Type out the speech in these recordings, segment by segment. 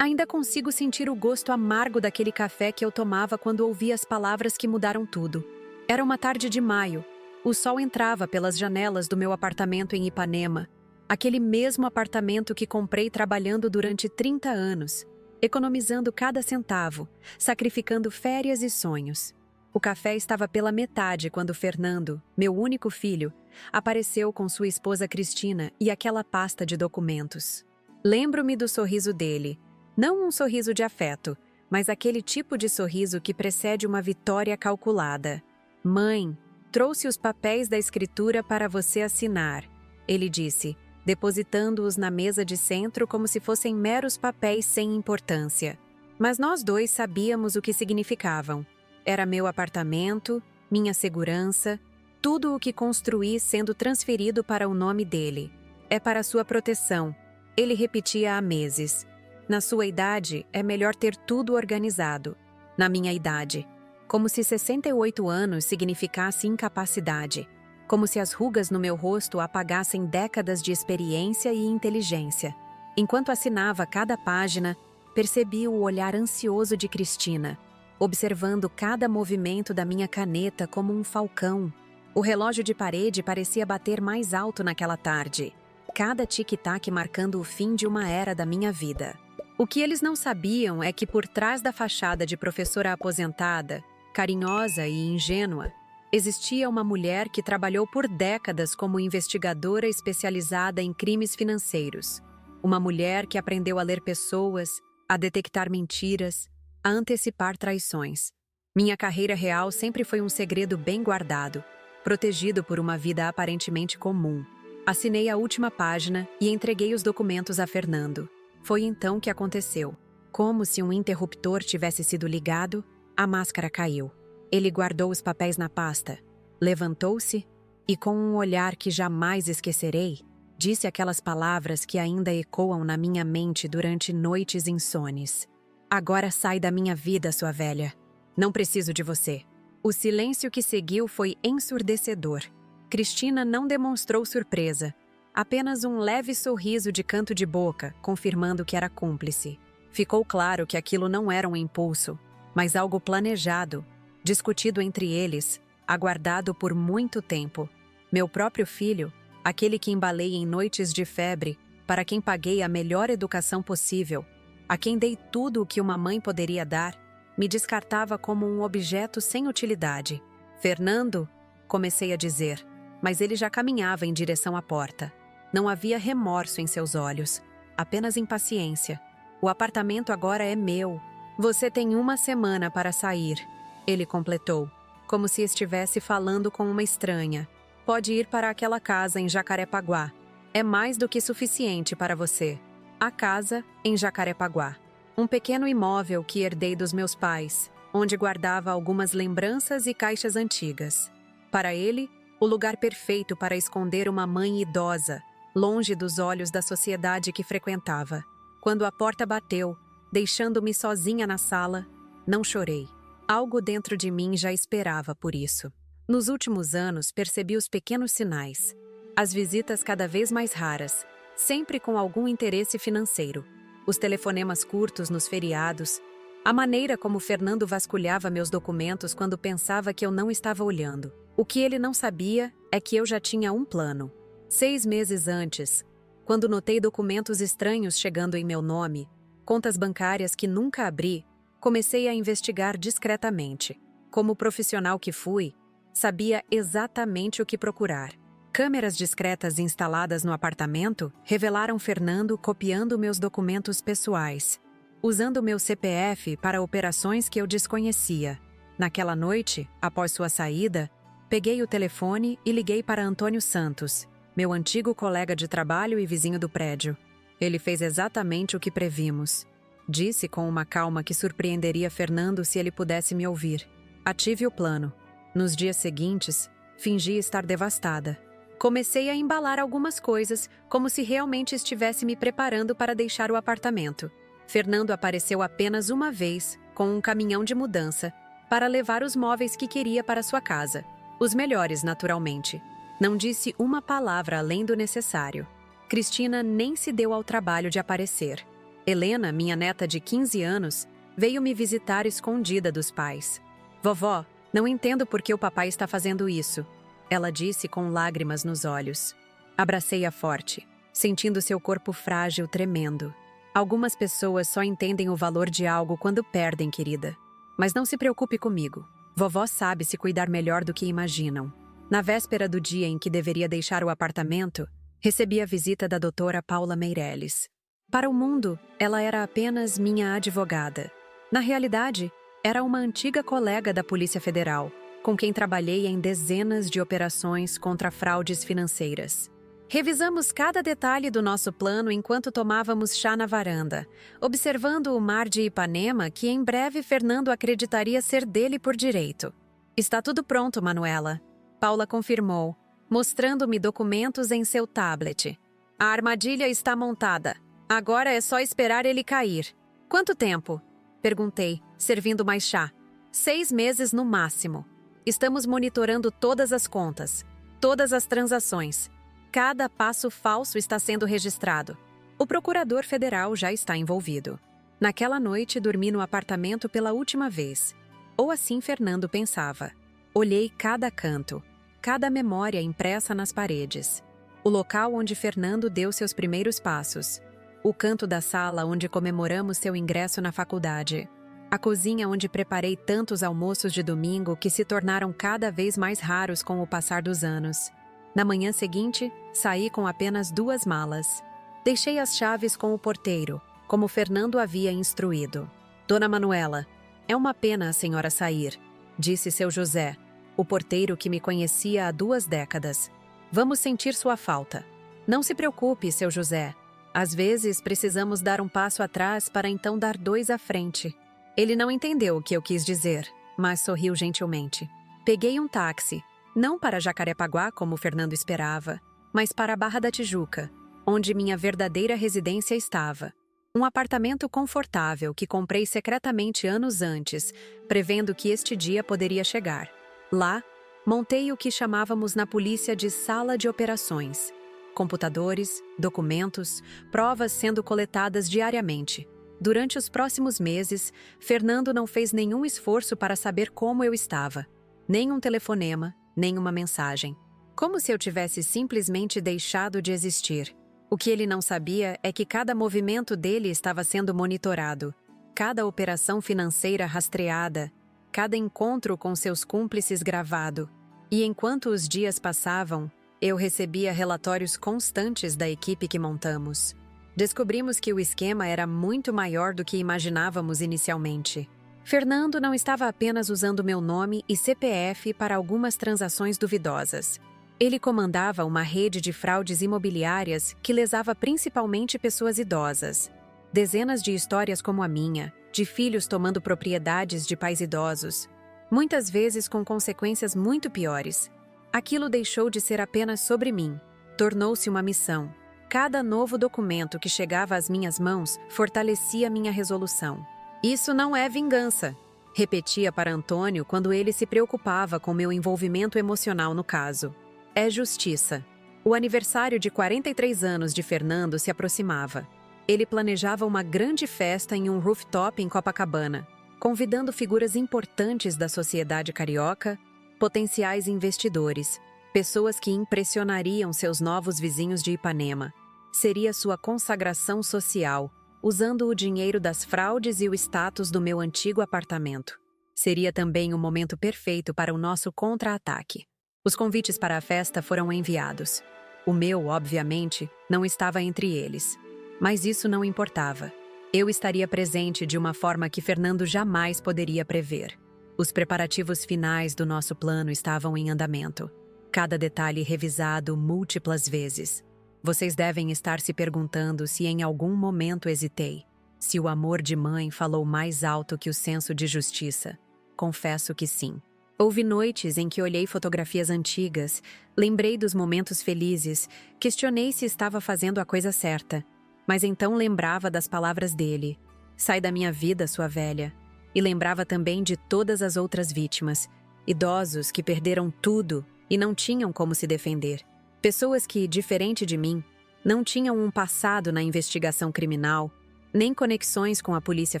Ainda consigo sentir o gosto amargo daquele café que eu tomava quando ouvi as palavras que mudaram tudo. Era uma tarde de maio. O sol entrava pelas janelas do meu apartamento em Ipanema. Aquele mesmo apartamento que comprei trabalhando durante 30 anos, economizando cada centavo, sacrificando férias e sonhos. O café estava pela metade quando Fernando, meu único filho, apareceu com sua esposa Cristina e aquela pasta de documentos. Lembro-me do sorriso dele. Não um sorriso de afeto, mas aquele tipo de sorriso que precede uma vitória calculada. "Mãe, trouxe os papéis da escritura para você assinar", ele disse, depositando-os na mesa de centro como se fossem meros papéis sem importância. Mas nós dois sabíamos o que significavam. Era meu apartamento, minha segurança, tudo o que construí sendo transferido para o nome dele. "É para sua proteção", ele repetia há meses. "Na sua idade, é melhor ter tudo organizado." Na minha idade. Como se 68 anos significasse incapacidade. Como se as rugas no meu rosto apagassem décadas de experiência e inteligência. Enquanto assinava cada página, percebi o olhar ansioso de Cristina, observando cada movimento da minha caneta como um falcão. O relógio de parede parecia bater mais alto naquela tarde. Cada tic-tac marcando o fim de uma era da minha vida. O que eles não sabiam é que por trás da fachada de professora aposentada, carinhosa e ingênua, existia uma mulher que trabalhou por décadas como investigadora especializada em crimes financeiros. Uma mulher que aprendeu a ler pessoas, a detectar mentiras, a antecipar traições. Minha carreira real sempre foi um segredo bem guardado, protegido por uma vida aparentemente comum. Assinei a última página e entreguei os documentos a Fernando. Foi então que aconteceu. Como se um interruptor tivesse sido ligado, a máscara caiu. Ele guardou os papéis na pasta, levantou-se e, com um olhar que jamais esquecerei, disse aquelas palavras que ainda ecoam na minha mente durante noites insones. "Agora sai da minha vida, sua velha. Não preciso de você." O silêncio que seguiu foi ensurdecedor. Cristina não demonstrou surpresa. Apenas um leve sorriso de canto de boca, confirmando que era cúmplice. Ficou claro que aquilo não era um impulso, mas algo planejado, discutido entre eles, aguardado por muito tempo. Meu próprio filho, aquele que embalei em noites de febre, para quem paguei a melhor educação possível, a quem dei tudo o que uma mãe poderia dar, me descartava como um objeto sem utilidade. "Fernando", comecei a dizer, mas ele já caminhava em direção à porta. Não havia remorso em seus olhos, apenas impaciência. "O apartamento agora é meu. Você tem uma semana para sair", ele completou, como se estivesse falando com uma estranha. "Pode ir para aquela casa em Jacarepaguá. É mais do que suficiente para você." A casa em Jacarepaguá. Um pequeno imóvel que herdei dos meus pais, onde guardava algumas lembranças e caixas antigas. Para ele, o lugar perfeito para esconder uma mãe idosa, longe dos olhos da sociedade que frequentava. Quando a porta bateu, deixando-me sozinha na sala, não chorei. Algo dentro de mim já esperava por isso. Nos últimos anos, percebi os pequenos sinais. As visitas cada vez mais raras, sempre com algum interesse financeiro. Os telefonemas curtos nos feriados. A maneira como Fernando vasculhava meus documentos quando pensava que eu não estava olhando. O que ele não sabia é que eu já tinha um plano. 6 meses antes, quando notei documentos estranhos chegando em meu nome, contas bancárias que nunca abri, comecei a investigar discretamente. Como profissional que fui, sabia exatamente o que procurar. Câmeras discretas instaladas no apartamento revelaram Fernando copiando meus documentos pessoais, usando meu CPF para operações que eu desconhecia. Naquela noite, após sua saída, peguei o telefone e liguei para Antônio Santos, meu antigo colega de trabalho e vizinho do prédio. Ele fez exatamente o que previmos. Disse com uma calma que surpreenderia Fernando se ele pudesse me ouvir. Ative o plano. Nos dias seguintes, fingi estar devastada. Comecei a embalar algumas coisas, como se realmente estivesse me preparando para deixar o apartamento. Fernando apareceu apenas uma vez, com um caminhão de mudança, para levar os móveis que queria para sua casa. Os melhores, naturalmente. Não disse uma palavra além do necessário. Cristina nem se deu ao trabalho de aparecer. Helena, minha neta de 15 anos, veio me visitar escondida dos pais. Vovó, não entendo por que o papai está fazendo isso, ela disse com lágrimas nos olhos. Abracei-a forte, sentindo seu corpo frágil tremendo. Algumas pessoas só entendem o valor de algo quando perdem, querida. Mas não se preocupe comigo. Vovó sabe se cuidar melhor do que imaginam. Na véspera do dia em que deveria deixar o apartamento, recebi a visita da doutora Paula Meirelles. Para o mundo, ela era apenas minha advogada. Na realidade, era uma antiga colega da Polícia Federal, com quem trabalhei em dezenas de operações contra fraudes financeiras. Revisamos cada detalhe do nosso plano enquanto tomávamos chá na varanda, observando o mar de Ipanema que em breve Fernando acreditaria ser dele por direito. Está tudo pronto, Manuela, Paula confirmou, mostrando-me documentos em seu tablet. A armadilha está montada. Agora é só esperar ele cair. Quanto tempo? Perguntei, servindo mais chá. 6 meses no máximo. Estamos monitorando todas as contas, todas as transações. Cada passo falso está sendo registrado. O procurador federal já está envolvido. Naquela noite, dormi no apartamento pela última vez. Ou assim Fernando pensava. Olhei cada canto, cada memória impressa nas paredes. O local onde Fernando deu seus primeiros passos. O canto da sala onde comemoramos seu ingresso na faculdade. A cozinha onde preparei tantos almoços de domingo que se tornaram cada vez mais raros com o passar dos anos. Na manhã seguinte, saí com apenas 2 malas. Deixei as chaves com o porteiro, como Fernando havia instruído. Dona Manuela, é uma pena a senhora sair, disse seu José, o porteiro que me conhecia há 2 décadas. Vamos sentir sua falta. Não se preocupe, seu José. Às vezes precisamos dar um passo atrás para então dar 2 à frente. Ele não entendeu o que eu quis dizer, mas sorriu gentilmente. Peguei um táxi. Não para Jacarepaguá, como Fernando esperava, mas para a Barra da Tijuca, onde minha verdadeira residência estava. Um apartamento confortável que comprei secretamente anos antes, prevendo que este dia poderia chegar. Lá, montei o que chamávamos na polícia de sala de operações. Computadores, documentos, provas sendo coletadas diariamente. Durante os próximos meses, Fernando não fez nenhum esforço para saber como eu estava. Nem um telefonema, nenhuma mensagem. Como se eu tivesse simplesmente deixado de existir. O que ele não sabia é que cada movimento dele estava sendo monitorado, cada operação financeira rastreada, cada encontro com seus cúmplices gravado. E enquanto os dias passavam, eu recebia relatórios constantes da equipe que montamos. Descobrimos que o esquema era muito maior do que imaginávamos inicialmente. Fernando não estava apenas usando meu nome e CPF para algumas transações duvidosas. Ele comandava uma rede de fraudes imobiliárias que lesava principalmente pessoas idosas. Dezenas de histórias como a minha, de filhos tomando propriedades de pais idosos, muitas vezes com consequências muito piores. Aquilo deixou de ser apenas sobre mim, tornou-se uma missão. Cada novo documento que chegava às minhas mãos fortalecia minha resolução. Isso não é vingança, repetia para Antônio quando ele se preocupava com meu envolvimento emocional no caso. É justiça. O aniversário de 43 anos de Fernando se aproximava. Ele planejava uma grande festa em um rooftop em Copacabana, convidando figuras importantes da sociedade carioca, potenciais investidores, pessoas que impressionariam seus novos vizinhos de Ipanema. Seria sua consagração social, usando o dinheiro das fraudes e o status do meu antigo apartamento. Seria também o momento perfeito para o nosso contra-ataque. Os convites para a festa foram enviados. O meu, obviamente, não estava entre eles. Mas isso não importava. Eu estaria presente de uma forma que Fernando jamais poderia prever. Os preparativos finais do nosso plano estavam em andamento. Cada detalhe revisado múltiplas vezes. Vocês devem estar se perguntando se em algum momento hesitei. Se o amor de mãe falou mais alto que o senso de justiça. Confesso que sim. Houve noites em que olhei fotografias antigas, lembrei dos momentos felizes, questionei se estava fazendo a coisa certa. Mas então lembrava das palavras dele. Sai da minha vida, sua velha. E lembrava também de todas as outras vítimas. Idosos que perderam tudo e não tinham como se defender. Pessoas que, diferente de mim, não tinham um passado na investigação criminal, nem conexões com a Polícia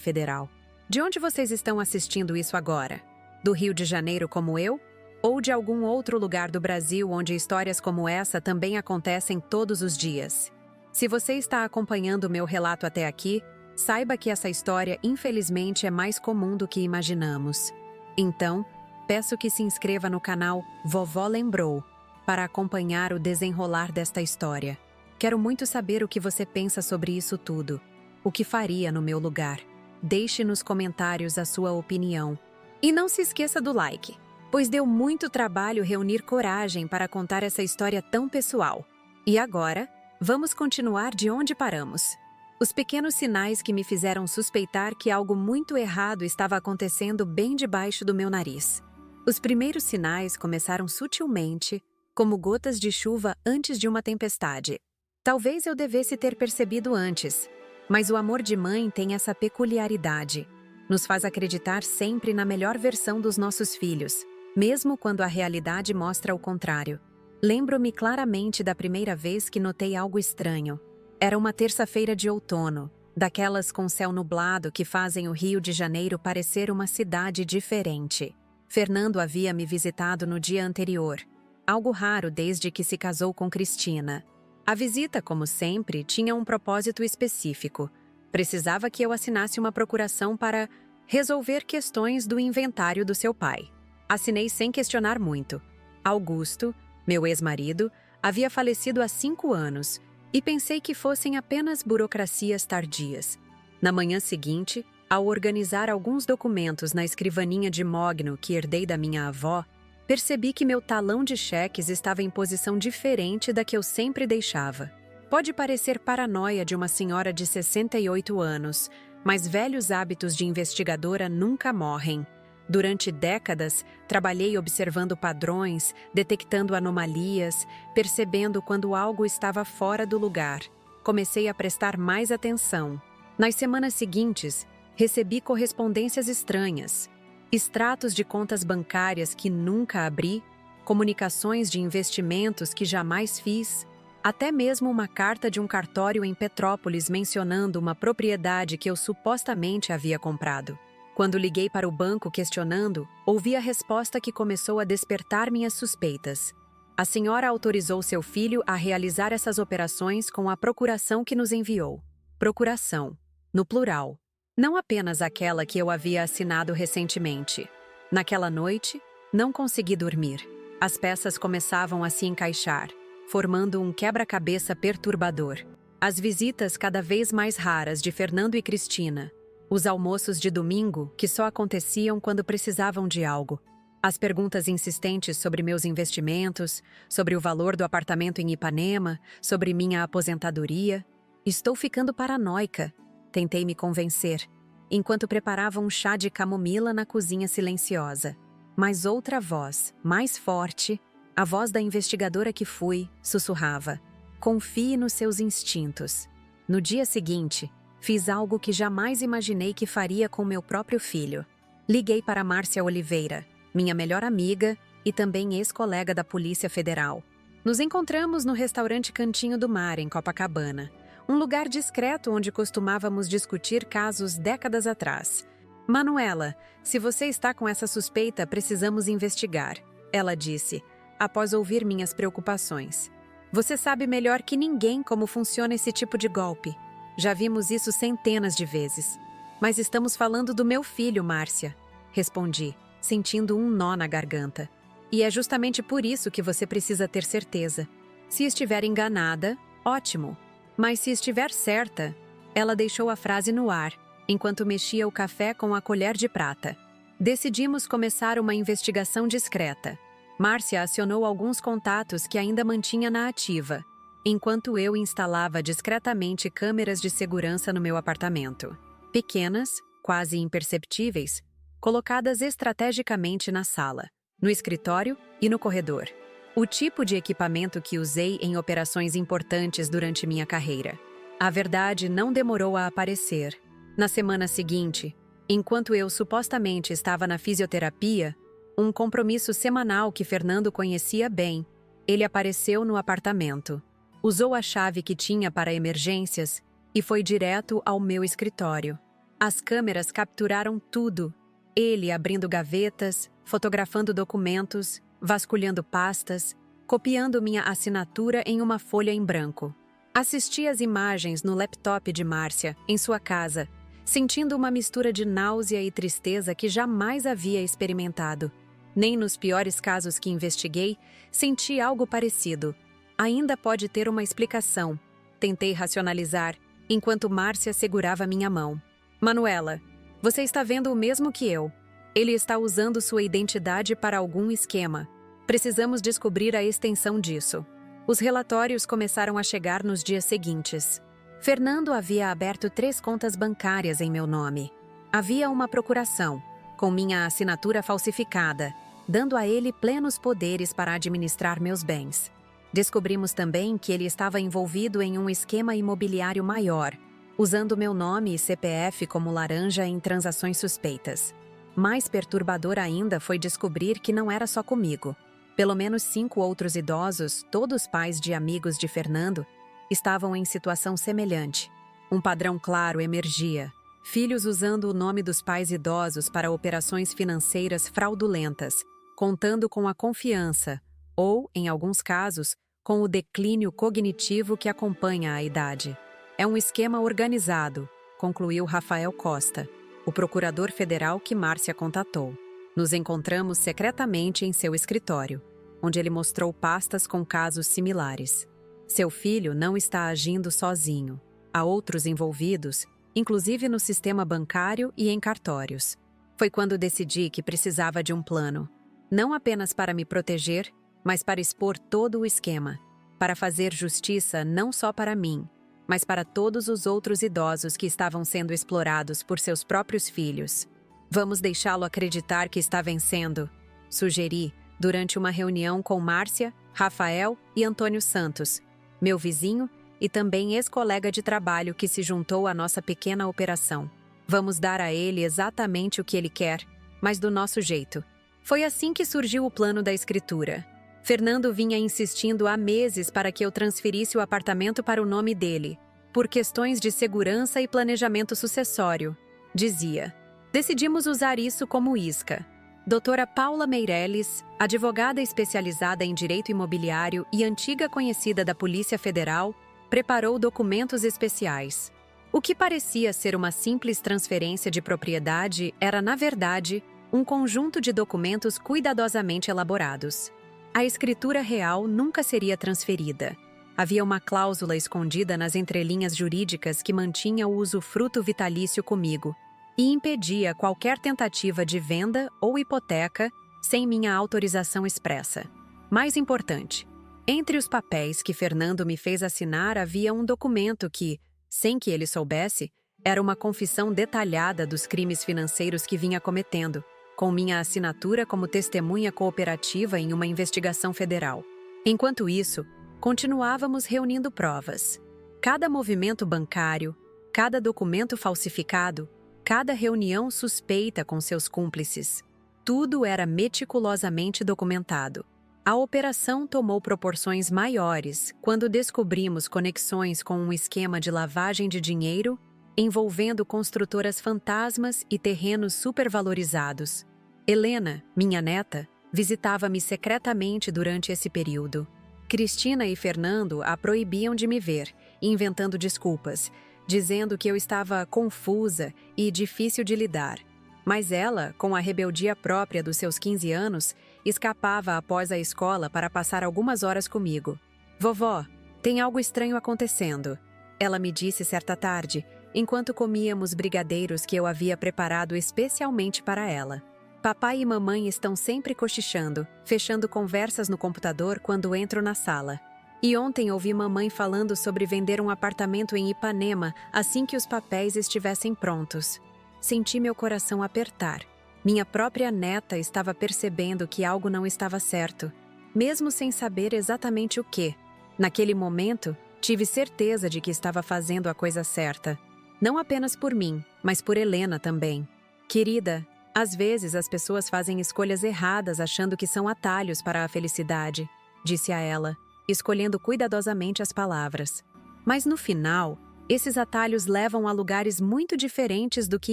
Federal. De onde vocês estão assistindo isso agora? Do Rio de Janeiro como eu? Ou de algum outro lugar do Brasil onde histórias como essa também acontecem todos os dias? Se você está acompanhando o meu relato até aqui, saiba que essa história, infelizmente, é mais comum do que imaginamos. Então, peço que se inscreva no canal Vovó Lembrou para acompanhar o desenrolar desta história. Quero muito saber o que você pensa sobre isso tudo. O que faria no meu lugar? Deixe nos comentários a sua opinião. E não se esqueça do like, pois deu muito trabalho reunir coragem para contar essa história tão pessoal. E agora, vamos continuar de onde paramos. Os pequenos sinais que me fizeram suspeitar que algo muito errado estava acontecendo bem debaixo do meu nariz. Os primeiros sinais começaram sutilmente, como gotas de chuva antes de uma tempestade. Talvez eu devesse ter percebido antes, mas o amor de mãe tem essa peculiaridade. Nos faz acreditar sempre na melhor versão dos nossos filhos, mesmo quando a realidade mostra o contrário. Lembro-me claramente da primeira vez que notei algo estranho. Era uma terça-feira de outono, daquelas com céu nublado que fazem o Rio de Janeiro parecer uma cidade diferente. Fernando havia me visitado no dia anterior, algo raro desde que se casou com Cristina. A visita, como sempre, tinha um propósito específico. Precisava que eu assinasse uma procuração para resolver questões do inventário do seu pai. Assinei sem questionar muito. Augusto, meu ex-marido, havia falecido há 5 anos, e pensei que fossem apenas burocracias tardias. Na manhã seguinte, ao organizar alguns documentos na escrivaninha de mogno que herdei da minha avó, percebi que meu talão de cheques estava em posição diferente da que eu sempre deixava. Pode parecer paranoia de uma senhora de 68 anos, mas velhos hábitos de investigadora nunca morrem. Durante décadas, trabalhei observando padrões, detectando anomalias, percebendo quando algo estava fora do lugar. Comecei a prestar mais atenção. Nas semanas seguintes, recebi correspondências estranhas, extratos de contas bancárias que nunca abri, comunicações de investimentos que jamais fiz, até mesmo uma carta de um cartório em Petrópolis mencionando uma propriedade que eu supostamente havia comprado. Quando liguei para o banco questionando, ouvi a resposta que começou a despertar minhas suspeitas. A senhora autorizou seu filho a realizar essas operações com a procuração que nos enviou. Procuração, no plural. Não apenas aquela que eu havia assinado recentemente. Naquela noite, não consegui dormir. As peças começavam a se encaixar, formando um quebra-cabeça perturbador. As visitas cada vez mais raras de Fernando e Cristina. Os almoços de domingo, que só aconteciam quando precisavam de algo. As perguntas insistentes sobre meus investimentos, sobre o valor do apartamento em Ipanema, sobre minha aposentadoria. Estou ficando paranoica, tentei me convencer, enquanto preparava um chá de camomila na cozinha silenciosa. Mas outra voz, mais forte, a voz da investigadora que fui, sussurrava: confie nos seus instintos. No dia seguinte, fiz algo que jamais imaginei que faria com meu próprio filho. Liguei para Márcia Oliveira, minha melhor amiga e também ex-colega da Polícia Federal. Nos encontramos no restaurante Cantinho do Mar, em Copacabana, um lugar discreto onde costumávamos discutir casos décadas atrás. Manuela, se você está com essa suspeita, precisamos investigar, ela disse, após ouvir minhas preocupações. Você sabe melhor que ninguém como funciona esse tipo de golpe. Já vimos isso centenas de vezes. Mas estamos falando do meu filho, Márcia, respondi, sentindo um nó na garganta. E é justamente por isso que você precisa ter certeza. Se estiver enganada, ótimo. Mas se estiver certa, ela deixou a frase no ar, enquanto mexia o café com a colher de prata. Decidimos começar uma investigação discreta. Márcia acionou alguns contatos que ainda mantinha na ativa, enquanto eu instalava discretamente câmeras de segurança no meu apartamento. Pequenas, quase imperceptíveis, colocadas estrategicamente na sala, no escritório e no corredor. O tipo de equipamento que usei em operações importantes durante minha carreira. A verdade não demorou a aparecer. Na semana seguinte, enquanto eu supostamente estava na fisioterapia, um compromisso semanal que Fernando conhecia bem, ele apareceu no apartamento. Usou a chave que tinha para emergências e foi direto ao meu escritório. As câmeras capturaram tudo. Ele abrindo gavetas, fotografando documentos, vasculhando pastas, copiando minha assinatura em uma folha em branco. Assisti às imagens no laptop de Márcia, em sua casa, sentindo uma mistura de náusea e tristeza que jamais havia experimentado. Nem nos piores casos que investiguei, senti algo parecido. Ainda pode ter uma explicação. Tentei racionalizar, enquanto Márcia segurava minha mão. Manuela, você está vendo o mesmo que eu. Ele está usando sua identidade para algum esquema. Precisamos descobrir a extensão disso. Os relatórios começaram a chegar nos dias seguintes. Fernando havia aberto 3 contas bancárias em meu nome. Havia uma procuração, com minha assinatura falsificada, dando a ele plenos poderes para administrar meus bens. Descobrimos também que ele estava envolvido em um esquema imobiliário maior, usando meu nome e CPF como laranja em transações suspeitas. Mais perturbador ainda foi descobrir que não era só comigo. Pelo menos 5 outros idosos, todos pais de amigos de Fernando, estavam em situação semelhante. Um padrão claro emergia. Filhos usando o nome dos pais idosos para operações financeiras fraudulentas, contando com a confiança, ou, em alguns casos, com o declínio cognitivo que acompanha a idade. É um esquema organizado, concluiu Rafael Costa, o procurador federal que Márcia contatou. Nos encontramos secretamente em seu escritório, onde ele mostrou pastas com casos similares. Seu filho não está agindo sozinho. Há outros envolvidos, inclusive no sistema bancário e em cartórios. Foi quando decidi que precisava de um plano, não apenas para me proteger, mas para expor todo o esquema, para fazer justiça não só para mim, mas para todos os outros idosos que estavam sendo explorados por seus próprios filhos. Vamos deixá-lo acreditar que está vencendo, sugeri durante uma reunião com Márcia, Rafael e Antônio Santos, meu vizinho e também ex-colega de trabalho que se juntou à nossa pequena operação. Vamos dar a ele exatamente o que ele quer, mas do nosso jeito. Foi assim que surgiu o plano da escritura. Fernando vinha insistindo há meses para que eu transferisse o apartamento para o nome dele, por questões de segurança e planejamento sucessório. Dizia: decidimos usar isso como isca. Doutora Paula Meirelles, advogada especializada em direito imobiliário e antiga conhecida da Polícia Federal, preparou documentos especiais. O que parecia ser uma simples transferência de propriedade era, na verdade, um conjunto de documentos cuidadosamente elaborados. A escritura real nunca seria transferida. Havia uma cláusula escondida nas entrelinhas jurídicas que mantinha o usufruto vitalício comigo e impedia qualquer tentativa de venda ou hipoteca sem minha autorização expressa. Mais importante, entre os papéis que Fernando me fez assinar havia um documento que, sem que ele soubesse, era uma confissão detalhada dos crimes financeiros que vinha cometendo, com minha assinatura como testemunha cooperativa em uma investigação federal. Enquanto isso, continuávamos reunindo provas. Cada movimento bancário, cada documento falsificado, cada reunião suspeita com seus cúmplices. Tudo era meticulosamente documentado. A operação tomou proporções maiores quando descobrimos conexões com um esquema de lavagem de dinheiro envolvendo construtoras fantasmas e terrenos supervalorizados. Helena, minha neta, visitava-me secretamente durante esse período. Cristina e Fernando a proibiam de me ver, inventando desculpas, dizendo que eu estava confusa e difícil de lidar. Mas ela, com a rebeldia própria dos seus 15 anos, escapava após a escola para passar algumas horas comigo. "Vovó, tem algo estranho acontecendo", ela me disse certa tarde, enquanto comíamos brigadeiros que eu havia preparado especialmente para ela. "Papai e mamãe estão sempre cochichando, fechando conversas no computador quando entro na sala. E ontem ouvi mamãe falando sobre vender um apartamento em Ipanema assim que os papéis estivessem prontos." Senti meu coração apertar. Minha própria neta estava percebendo que algo não estava certo, mesmo sem saber exatamente o que. Naquele momento, tive certeza de que estava fazendo a coisa certa. Não apenas por mim, mas por Helena também. "Querida, às vezes as pessoas fazem escolhas erradas achando que são atalhos para a felicidade", disse a ela, escolhendo cuidadosamente as palavras. "Mas no final, Esses atalhos levam a lugares muito diferentes do que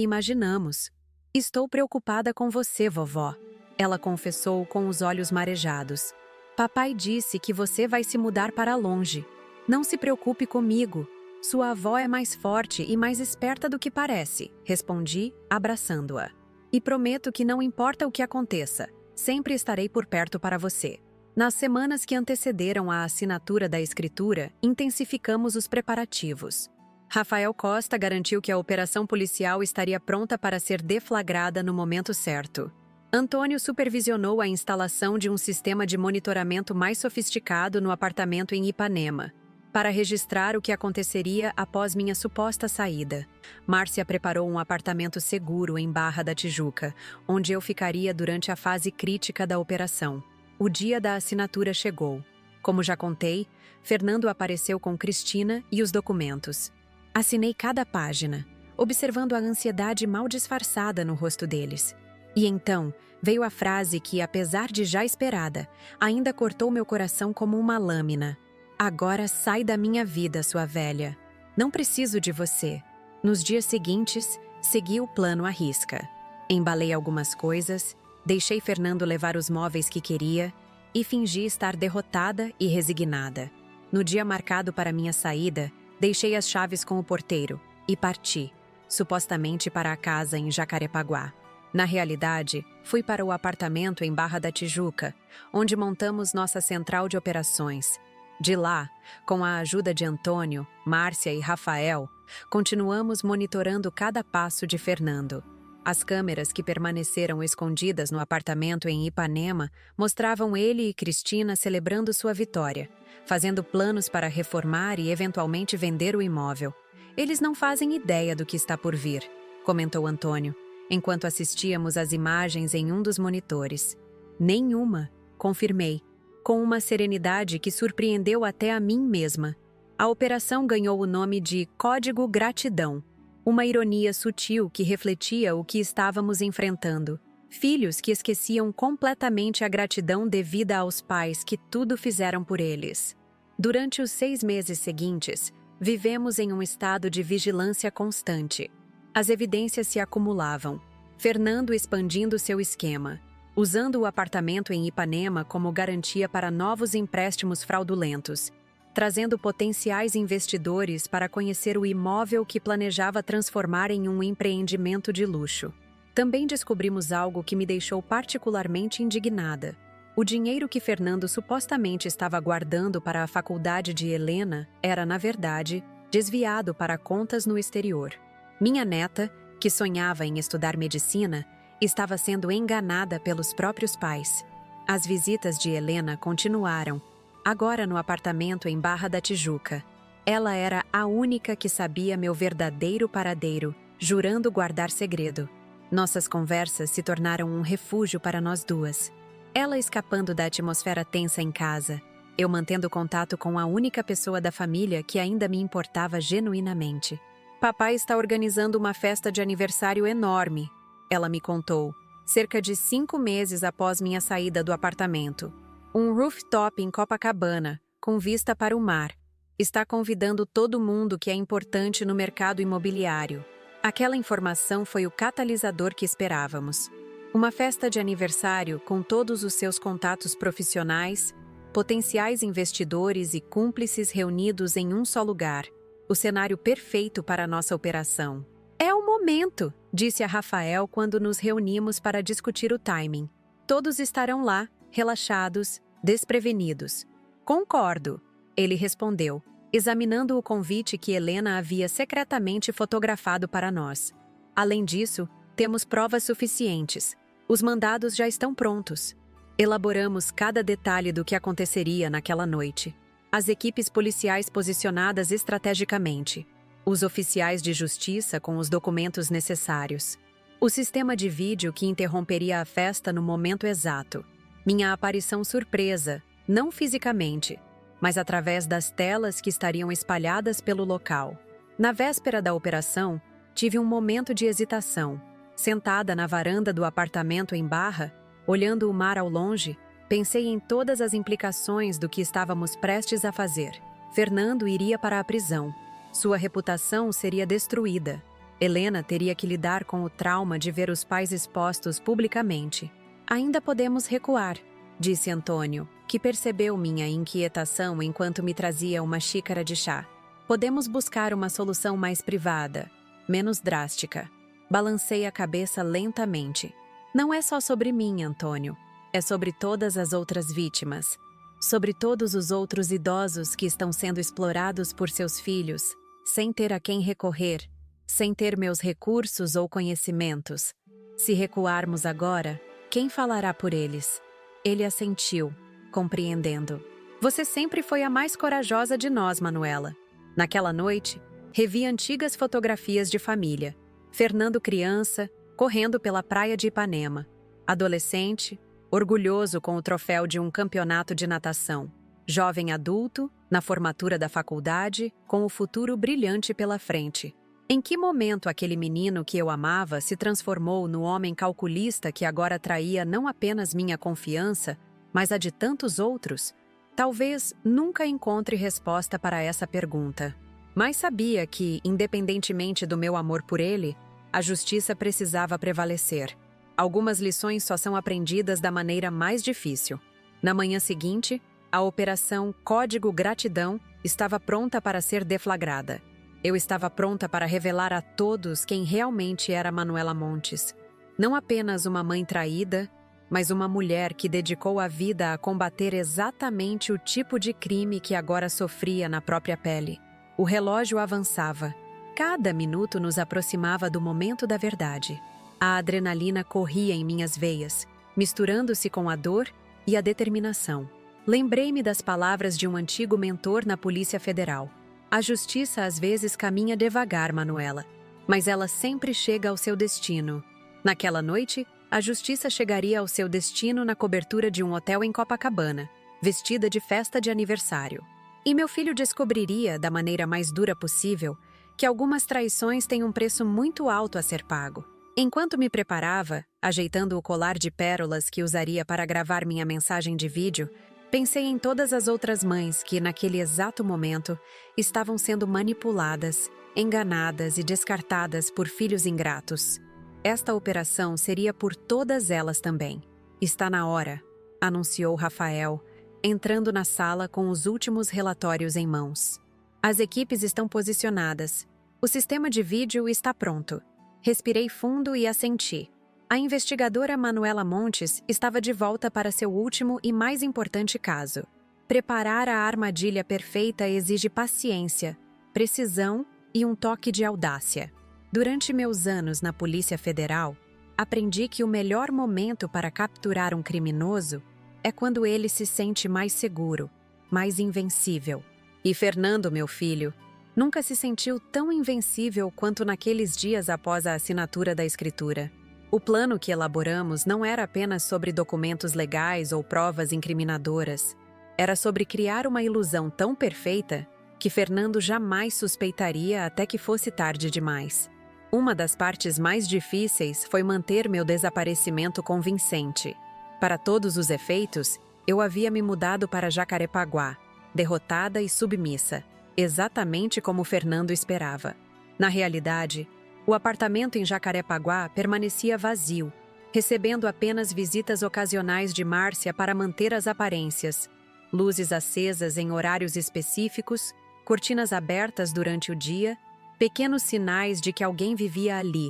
imaginamos. Estou preocupada com você, vovó. Ela confessou com os olhos marejados. Papai disse que você vai se mudar para longe. Não se preocupe comigo. Sua avó é mais forte e mais esperta do que parece, respondi, abraçando-a. E prometo que não importa o que aconteça, sempre estarei por perto para você. Nas semanas que antecederam a assinatura da escritura, intensificamos os preparativos. Rafael Costa garantiu que a operação policial estaria pronta para ser deflagrada no momento certo. Antônio supervisionou a instalação de um sistema de monitoramento mais sofisticado no apartamento em Ipanema, para registrar o que aconteceria após minha suposta saída. Márcia preparou um apartamento seguro em Barra da Tijuca, onde eu ficaria durante a fase crítica da operação. O dia da assinatura chegou. Como já contei, Fernando apareceu com Cristina e os documentos. Assinei cada página, observando a ansiedade mal disfarçada no rosto deles. E então, veio a frase que, apesar de já esperada, ainda cortou meu coração como uma lâmina. Agora sai da minha vida, sua velha. Não preciso de você. Nos dias seguintes, segui o plano à risca. Embalei algumas coisas, deixei Fernando levar os móveis que queria e fingi estar derrotada e resignada. No dia marcado para minha saída, deixei as chaves com o porteiro e parti, supostamente para a casa em Jacarepaguá. Na realidade, fui para o apartamento em Barra da Tijuca, onde montamos nossa central de operações. De lá, com a ajuda de Antônio, Márcia e Rafael, continuamos monitorando cada passo de Fernando. As câmeras que permaneceram escondidas no apartamento em Ipanema mostravam ele e Cristina celebrando sua vitória, fazendo planos para reformar e eventualmente vender o imóvel. Eles não fazem ideia do que está por vir, comentou Antônio, enquanto assistíamos às imagens em um dos monitores. Nenhuma, confirmei, com uma serenidade que surpreendeu até a mim mesma. A operação ganhou o nome de Código Gratidão, uma ironia sutil que refletia o que estávamos enfrentando. Filhos que esqueciam completamente a gratidão devida aos pais que tudo fizeram por eles. Durante os 6 meses seguintes, vivemos em um estado de vigilância constante. As evidências se acumulavam. Fernando expandindo seu esquema, usando o apartamento em Ipanema como garantia para novos empréstimos fraudulentos, trazendo potenciais investidores para conhecer o imóvel que planejava transformar em um empreendimento de luxo. Também descobrimos algo que me deixou particularmente indignada. O dinheiro que Fernando supostamente estava guardando para a faculdade de Helena era, na verdade, desviado para contas no exterior. Minha neta, que sonhava em estudar medicina, estava sendo enganada pelos próprios pais. As visitas de Helena continuaram, agora no apartamento em Barra da Tijuca. Ela era a única que sabia meu verdadeiro paradeiro, jurando guardar segredo. Nossas conversas se tornaram um refúgio para nós duas. Ela escapando da atmosfera tensa em casa, eu mantendo contato com a única pessoa da família que ainda me importava genuinamente. Papai está organizando uma festa de aniversário enorme, ela me contou, cerca de 5 meses após minha saída do apartamento. Um rooftop em Copacabana, com vista para o mar. Está convidando todo mundo que é importante no mercado imobiliário. Aquela informação foi o catalisador que esperávamos. Uma festa de aniversário com todos os seus contatos profissionais, potenciais investidores e cúmplices reunidos em um só lugar. O cenário perfeito para a nossa operação. É o momento, disse a Rafael quando nos reunimos para discutir o timing. Todos estarão lá, relaxados, desprevenidos. Concordo, ele respondeu, examinando o convite que Helena havia secretamente fotografado para nós. Além disso, temos provas suficientes. Os mandados já estão prontos. Elaboramos cada detalhe do que aconteceria naquela noite. As equipes policiais posicionadas estrategicamente. Os oficiais de justiça com os documentos necessários. O sistema de vídeo que interromperia a festa no momento exato. Minha aparição surpresa, não fisicamente, mas através das telas que estariam espalhadas pelo local. Na véspera da operação, tive um momento de hesitação. Sentada na varanda do apartamento em Barra, olhando o mar ao longe, pensei em todas as implicações do que estávamos prestes a fazer. Fernando iria para a prisão. Sua reputação seria destruída. Helena teria que lidar com o trauma de ver os pais expostos publicamente. Ainda podemos recuar, disse Antônio, que percebeu minha inquietação enquanto me trazia uma xícara de chá. Podemos buscar uma solução mais privada, menos drástica. Balancei a cabeça lentamente. Não é só sobre mim, Antônio. É sobre todas as outras vítimas. Sobre todos os outros idosos que estão sendo explorados por seus filhos, sem ter a quem recorrer, sem ter meus recursos ou conhecimentos. Se recuarmos agora, quem falará por eles? Ele assentiu, compreendendo. Você sempre foi a mais corajosa de nós, Manuela. Naquela noite, revi antigas fotografias de família. Fernando criança, correndo pela praia de Ipanema. Adolescente, orgulhoso com o troféu de um campeonato de natação. Jovem adulto, na formatura da faculdade, com o futuro brilhante pela frente. Em que momento aquele menino que eu amava se transformou no homem calculista que agora atraía não apenas minha confiança, mas a de tantos outros? Talvez nunca encontre resposta para essa pergunta. Mas sabia que, independentemente do meu amor por ele, a justiça precisava prevalecer. Algumas lições só são aprendidas da maneira mais difícil. Na manhã seguinte, a Operação Código Gratidão estava pronta para ser deflagrada. Eu estava pronta para revelar a todos quem realmente era Manuela Montes. Não apenas uma mãe traída, mas uma mulher que dedicou a vida a combater exatamente o tipo de crime que agora sofria na própria pele. O relógio avançava. Cada minuto nos aproximava do momento da verdade. A adrenalina corria em minhas veias, misturando-se com a dor e a determinação. Lembrei-me das palavras de um antigo mentor na Polícia Federal. A justiça às vezes caminha devagar, Manuela, mas ela sempre chega ao seu destino. Naquela noite, a justiça chegaria ao seu destino na cobertura de um hotel em Copacabana, vestida de festa de aniversário. E meu filho descobriria, da maneira mais dura possível, que algumas traições têm um preço muito alto a ser pago. Enquanto me preparava, ajeitando o colar de pérolas que usaria para gravar minha mensagem de vídeo, pensei em todas as outras mães que, naquele exato momento, estavam sendo manipuladas, enganadas e descartadas por filhos ingratos. Esta operação seria por todas elas também. Está na hora, anunciou Rafael, entrando na sala com os últimos relatórios em mãos. As equipes estão posicionadas. O sistema de vídeo está pronto. Respirei fundo e assenti. A investigadora Manuela Montes estava de volta para seu último e mais importante caso. Preparar a armadilha perfeita exige paciência, precisão e um toque de audácia. Durante meus anos na Polícia Federal, aprendi que o melhor momento para capturar um criminoso é quando ele se sente mais seguro, mais invencível. E Fernando, meu filho, nunca se sentiu tão invencível quanto naqueles dias após a assinatura da escritura. O plano que elaboramos não era apenas sobre documentos legais ou provas incriminadoras. Era sobre criar uma ilusão tão perfeita que Fernando jamais suspeitaria até que fosse tarde demais. Uma das partes mais difíceis foi manter meu desaparecimento convincente. Para todos os efeitos, eu havia me mudado para Jacarepaguá, derrotada e submissa, exatamente como Fernando esperava. Na realidade, o apartamento em Jacarepaguá permanecia vazio, recebendo apenas visitas ocasionais de Márcia para manter as aparências, luzes acesas em horários específicos, cortinas abertas durante o dia, pequenos sinais de que alguém vivia ali.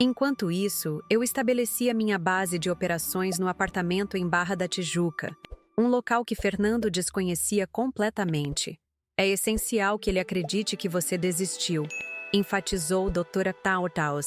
Enquanto isso, eu estabelecia minha base de operações no apartamento em Barra da Tijuca, um local que Fernando desconhecia completamente. É essencial que ele acredite que você desistiu, enfatizou Dra. Tautaus,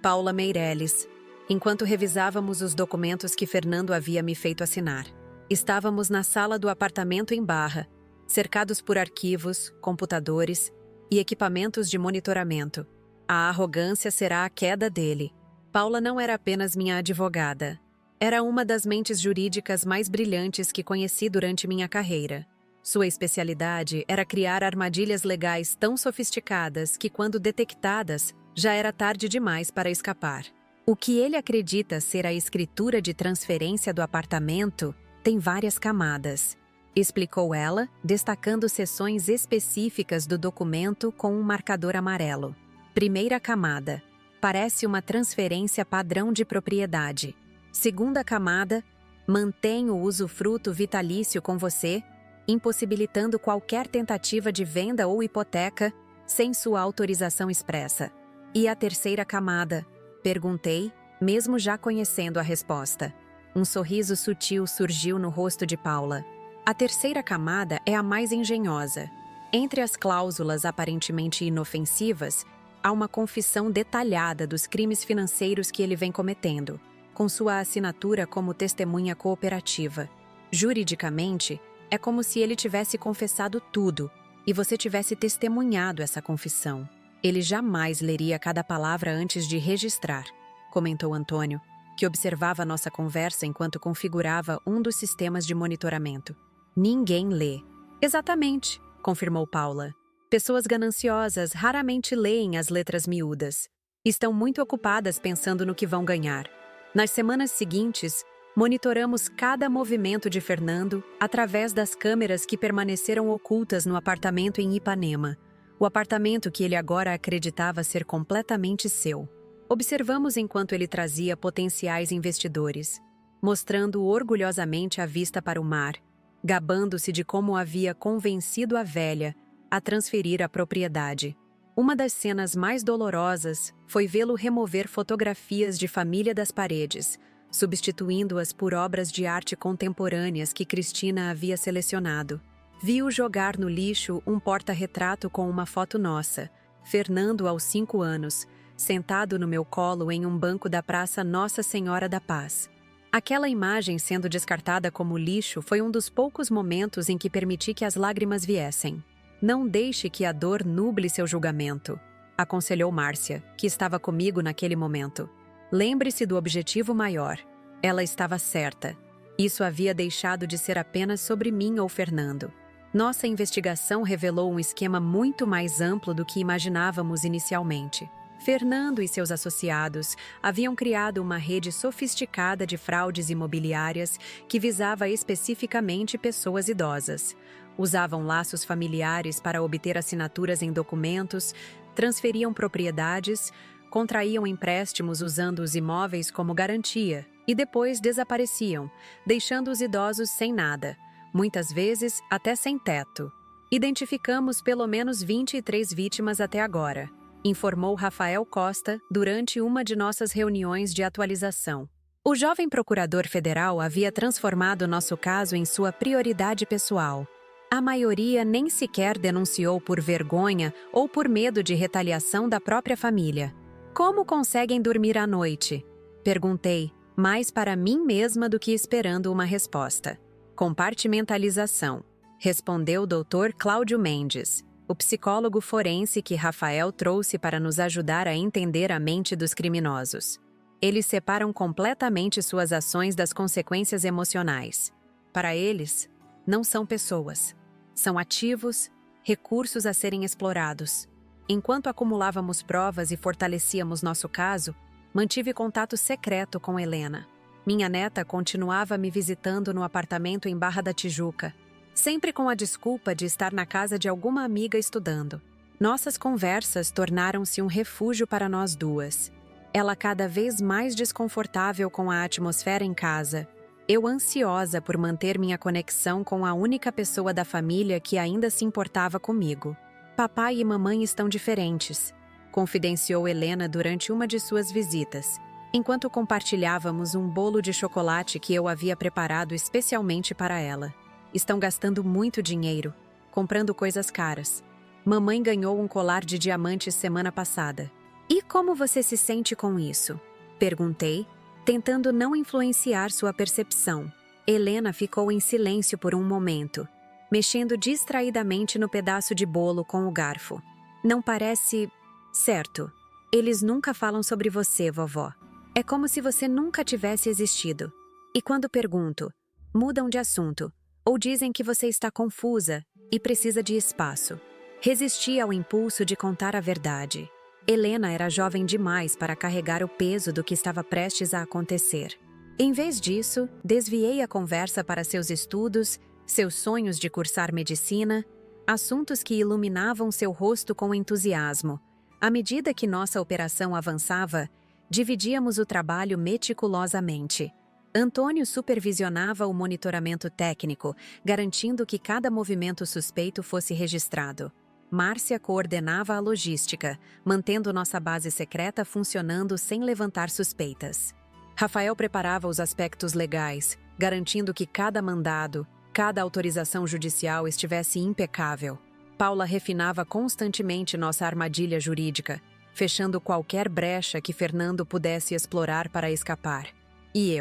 Paula Meirelles, enquanto revisávamos os documentos que Fernando havia me feito assinar. Estávamos na sala do apartamento em Barra, cercados por arquivos, computadores e equipamentos de monitoramento. A arrogância será a queda dele. Paula não era apenas minha advogada. Era uma das mentes jurídicas mais brilhantes que conheci durante minha carreira. Sua especialidade era criar armadilhas legais tão sofisticadas que, quando detectadas, já era tarde demais para escapar. O que ele acredita ser a escritura de transferência do apartamento tem várias camadas. explicou ela, destacando seções específicas do documento com um marcador amarelo. Primeira camada. Parece uma transferência padrão de propriedade. Segunda camada. Mantém o usufruto vitalício com você, impossibilitando qualquer tentativa de venda ou hipoteca sem sua autorização expressa. E a terceira camada? Perguntei, mesmo já conhecendo a resposta. Um sorriso sutil surgiu no rosto de Paula. A terceira camada é a mais engenhosa. Entre as cláusulas aparentemente inofensivas, há uma confissão detalhada dos crimes financeiros que ele vem cometendo, com sua assinatura como testemunha cooperativa. Juridicamente, é como se ele tivesse confessado tudo e você tivesse testemunhado essa confissão. Ele jamais leria cada palavra antes de registrar, comentou Antônio, que observava nossa conversa enquanto configurava um dos sistemas de monitoramento. Ninguém lê. Exatamente, confirmou Paula. Pessoas gananciosas raramente leem as letras miúdas. Estão muito ocupadas pensando no que vão ganhar. Nas semanas seguintes, monitoramos cada movimento de Fernando através das câmeras que permaneceram ocultas no apartamento em Ipanema, o apartamento que ele agora acreditava ser completamente seu. Observamos enquanto ele trazia potenciais investidores, mostrando orgulhosamente a vista para o mar, gabando-se de como havia convencido a velha a transferir a propriedade. Uma das cenas mais dolorosas foi vê-lo remover fotografias de família das paredes, substituindo-as por obras de arte contemporâneas que Cristina havia selecionado. Vi-o jogar no lixo um porta-retrato com uma foto nossa, Fernando aos 5 anos, sentado no meu colo em um banco da Praça Nossa Senhora da Paz. Aquela imagem sendo descartada como lixo foi um dos poucos momentos em que permiti que as lágrimas viessem. Não deixe que a dor nuble seu julgamento, aconselhou Márcia, que estava comigo naquele momento. Lembre-se do objetivo maior. Ela estava certa. Isso havia deixado de ser apenas sobre mim ou Fernando. Nossa investigação revelou um esquema muito mais amplo do que imaginávamos inicialmente. Fernando e seus associados haviam criado uma rede sofisticada de fraudes imobiliárias que visava especificamente pessoas idosas. Usavam laços familiares para obter assinaturas em documentos, transferiam propriedades, contraíam empréstimos usando os imóveis como garantia e depois desapareciam, deixando os idosos sem nada, muitas vezes até sem teto. Identificamos pelo menos 23 vítimas até agora, informou Rafael Costa durante uma de nossas reuniões de atualização. O jovem procurador federal havia transformado nosso caso em sua prioridade pessoal. A maioria nem sequer denunciou por vergonha ou por medo de retaliação da própria família. Como conseguem dormir à noite? Perguntei, mais para mim mesma do que esperando uma resposta. Compartimentalização, respondeu o Dr. Cláudio Mendes, o psicólogo forense que Rafael trouxe para nos ajudar a entender a mente dos criminosos. Eles separam completamente suas ações das consequências emocionais. Para eles, não são pessoas. São ativos, recursos a serem explorados. Enquanto acumulávamos provas e fortalecíamos nosso caso, mantive contato secreto com Helena. Minha neta continuava me visitando no apartamento em Barra da Tijuca, sempre com a desculpa de estar na casa de alguma amiga estudando. Nossas conversas tornaram-se um refúgio para nós duas. Ela cada vez mais desconfortável com a atmosfera em casa, eu ansiosa por manter minha conexão com a única pessoa da família que ainda se importava comigo. Papai e mamãe estão diferentes, confidenciou Helena durante uma de suas visitas, enquanto compartilhávamos um bolo de chocolate que eu havia preparado especialmente para ela. Estão gastando muito dinheiro, comprando coisas caras. Mamãe ganhou um colar de diamantes semana passada. E como você se sente com isso? Perguntei, tentando não influenciar sua percepção. Helena ficou em silêncio por um momento, mexendo distraidamente no pedaço de bolo com o garfo. Não parece... certo. Eles nunca falam sobre você, vovó. É como se você nunca tivesse existido. E quando pergunto, mudam de assunto, ou dizem que você está confusa e precisa de espaço. Resisti ao impulso de contar a verdade. Helena era jovem demais para carregar o peso do que estava prestes a acontecer. Em vez disso, desviei a conversa para seus estudos seus sonhos de cursar medicina, assuntos que iluminavam seu rosto com entusiasmo. À medida que nossa operação avançava, dividíamos o trabalho meticulosamente. Antônio supervisionava o monitoramento técnico, garantindo que cada movimento suspeito fosse registrado. Márcia coordenava a logística, mantendo nossa base secreta funcionando sem levantar suspeitas. Rafael preparava os aspectos legais, garantindo que cada mandado, cada autorização judicial estivesse impecável. Paula refinava constantemente nossa armadilha jurídica, fechando qualquer brecha que Fernando pudesse explorar para escapar. E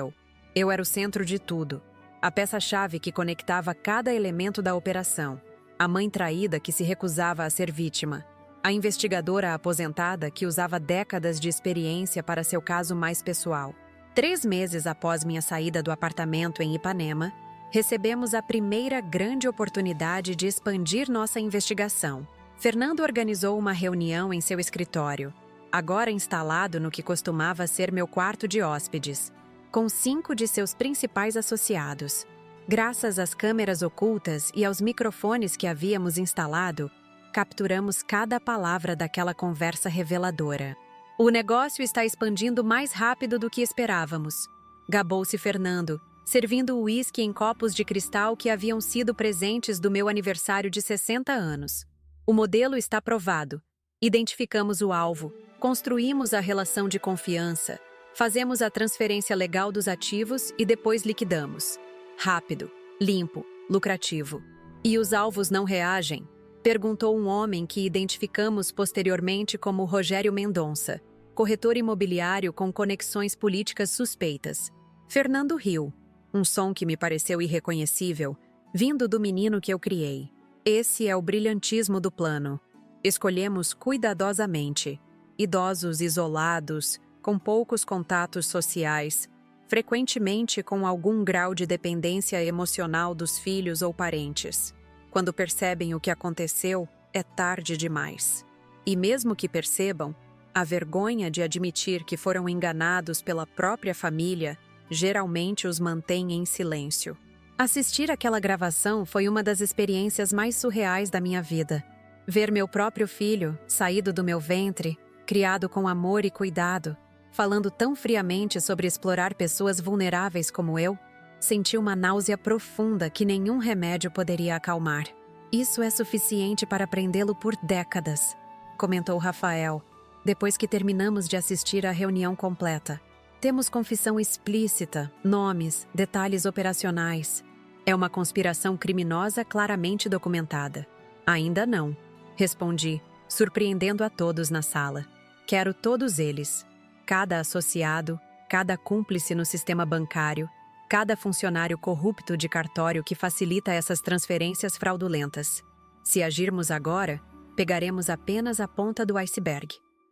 eu era o centro de tudo, a peça-chave que conectava cada elemento da operação, a mãe traída que se recusava a ser vítima, a investigadora aposentada que usava décadas de experiência para seu caso mais pessoal. 3 meses após minha saída do apartamento em Ipanema, recebemos a primeira grande oportunidade de expandir nossa investigação. Fernando organizou uma reunião em seu escritório, agora instalado no que costumava ser meu quarto de hóspedes, com 5 de seus principais associados. Graças às câmeras ocultas e aos microfones que havíamos instalado, capturamos cada palavra daquela conversa reveladora. O negócio está expandindo mais rápido do que esperávamos, gabou-se Fernando, servindo o uísque em copos de cristal que haviam sido presentes do meu aniversário de 60 anos. O modelo está provado. Identificamos o alvo, construímos a relação de confiança, fazemos a transferência legal dos ativos e depois liquidamos. Rápido, limpo, lucrativo. E os alvos não reagem? Perguntou um homem que identificamos posteriormente como Rogério Mendonça, corretor imobiliário com conexões políticas suspeitas. Fernando riu, um som que me pareceu irreconhecível, vindo do menino que eu criei. Esse é o brilhantismo do plano. Escolhemos cuidadosamente. Idosos isolados, com poucos contatos sociais, frequentemente com algum grau de dependência emocional dos filhos ou parentes. Quando percebem o que aconteceu, é tarde demais. E mesmo que percebam, a vergonha de admitir que foram enganados pela própria família geralmente os mantém em silêncio. Assistir àquela gravação foi uma das experiências mais surreais da minha vida. Ver meu próprio filho, saído do meu ventre, criado com amor e cuidado, falando tão friamente sobre explorar pessoas vulneráveis como eu, senti uma náusea profunda que nenhum remédio poderia acalmar. Isso é suficiente para prendê-lo por décadas, comentou Rafael, depois que terminamos de assistir à reunião completa. Temos confissão explícita, nomes, detalhes operacionais. É uma conspiração criminosa claramente documentada. Ainda não, respondi, surpreendendo a todos na sala. Quero todos eles. Cada associado, cada cúmplice no sistema bancário, cada funcionário corrupto de cartório que facilita essas transferências fraudulentas. Se agirmos agora, pegaremos apenas a ponta do iceberg.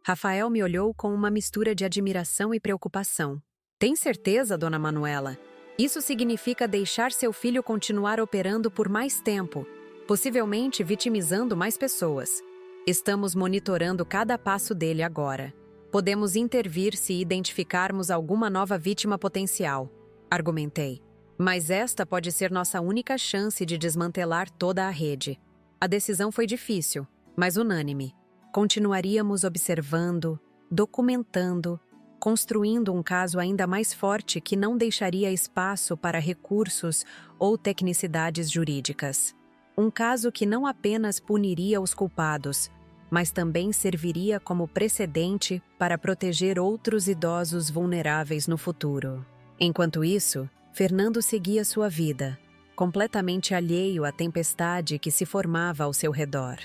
Rafael me olhou com uma mistura de admiração e preocupação. Tem certeza, dona Manuela? Isso significa deixar seu filho continuar operando por mais tempo, possivelmente vitimizando mais pessoas. Estamos monitorando cada passo dele agora. Podemos intervir se identificarmos alguma nova vítima potencial, argumentei. Mas esta pode ser nossa única chance de desmantelar toda a rede. A decisão foi difícil, mas unânime. Continuaríamos observando, documentando, construindo um caso ainda mais forte que não deixaria espaço para recursos ou tecnicidades jurídicas. Um caso que não apenas puniria os culpados, mas também serviria como precedente para proteger outros idosos vulneráveis no futuro. Enquanto isso, Fernando seguia sua vida, completamente alheio à tempestade que se formava ao seu redor.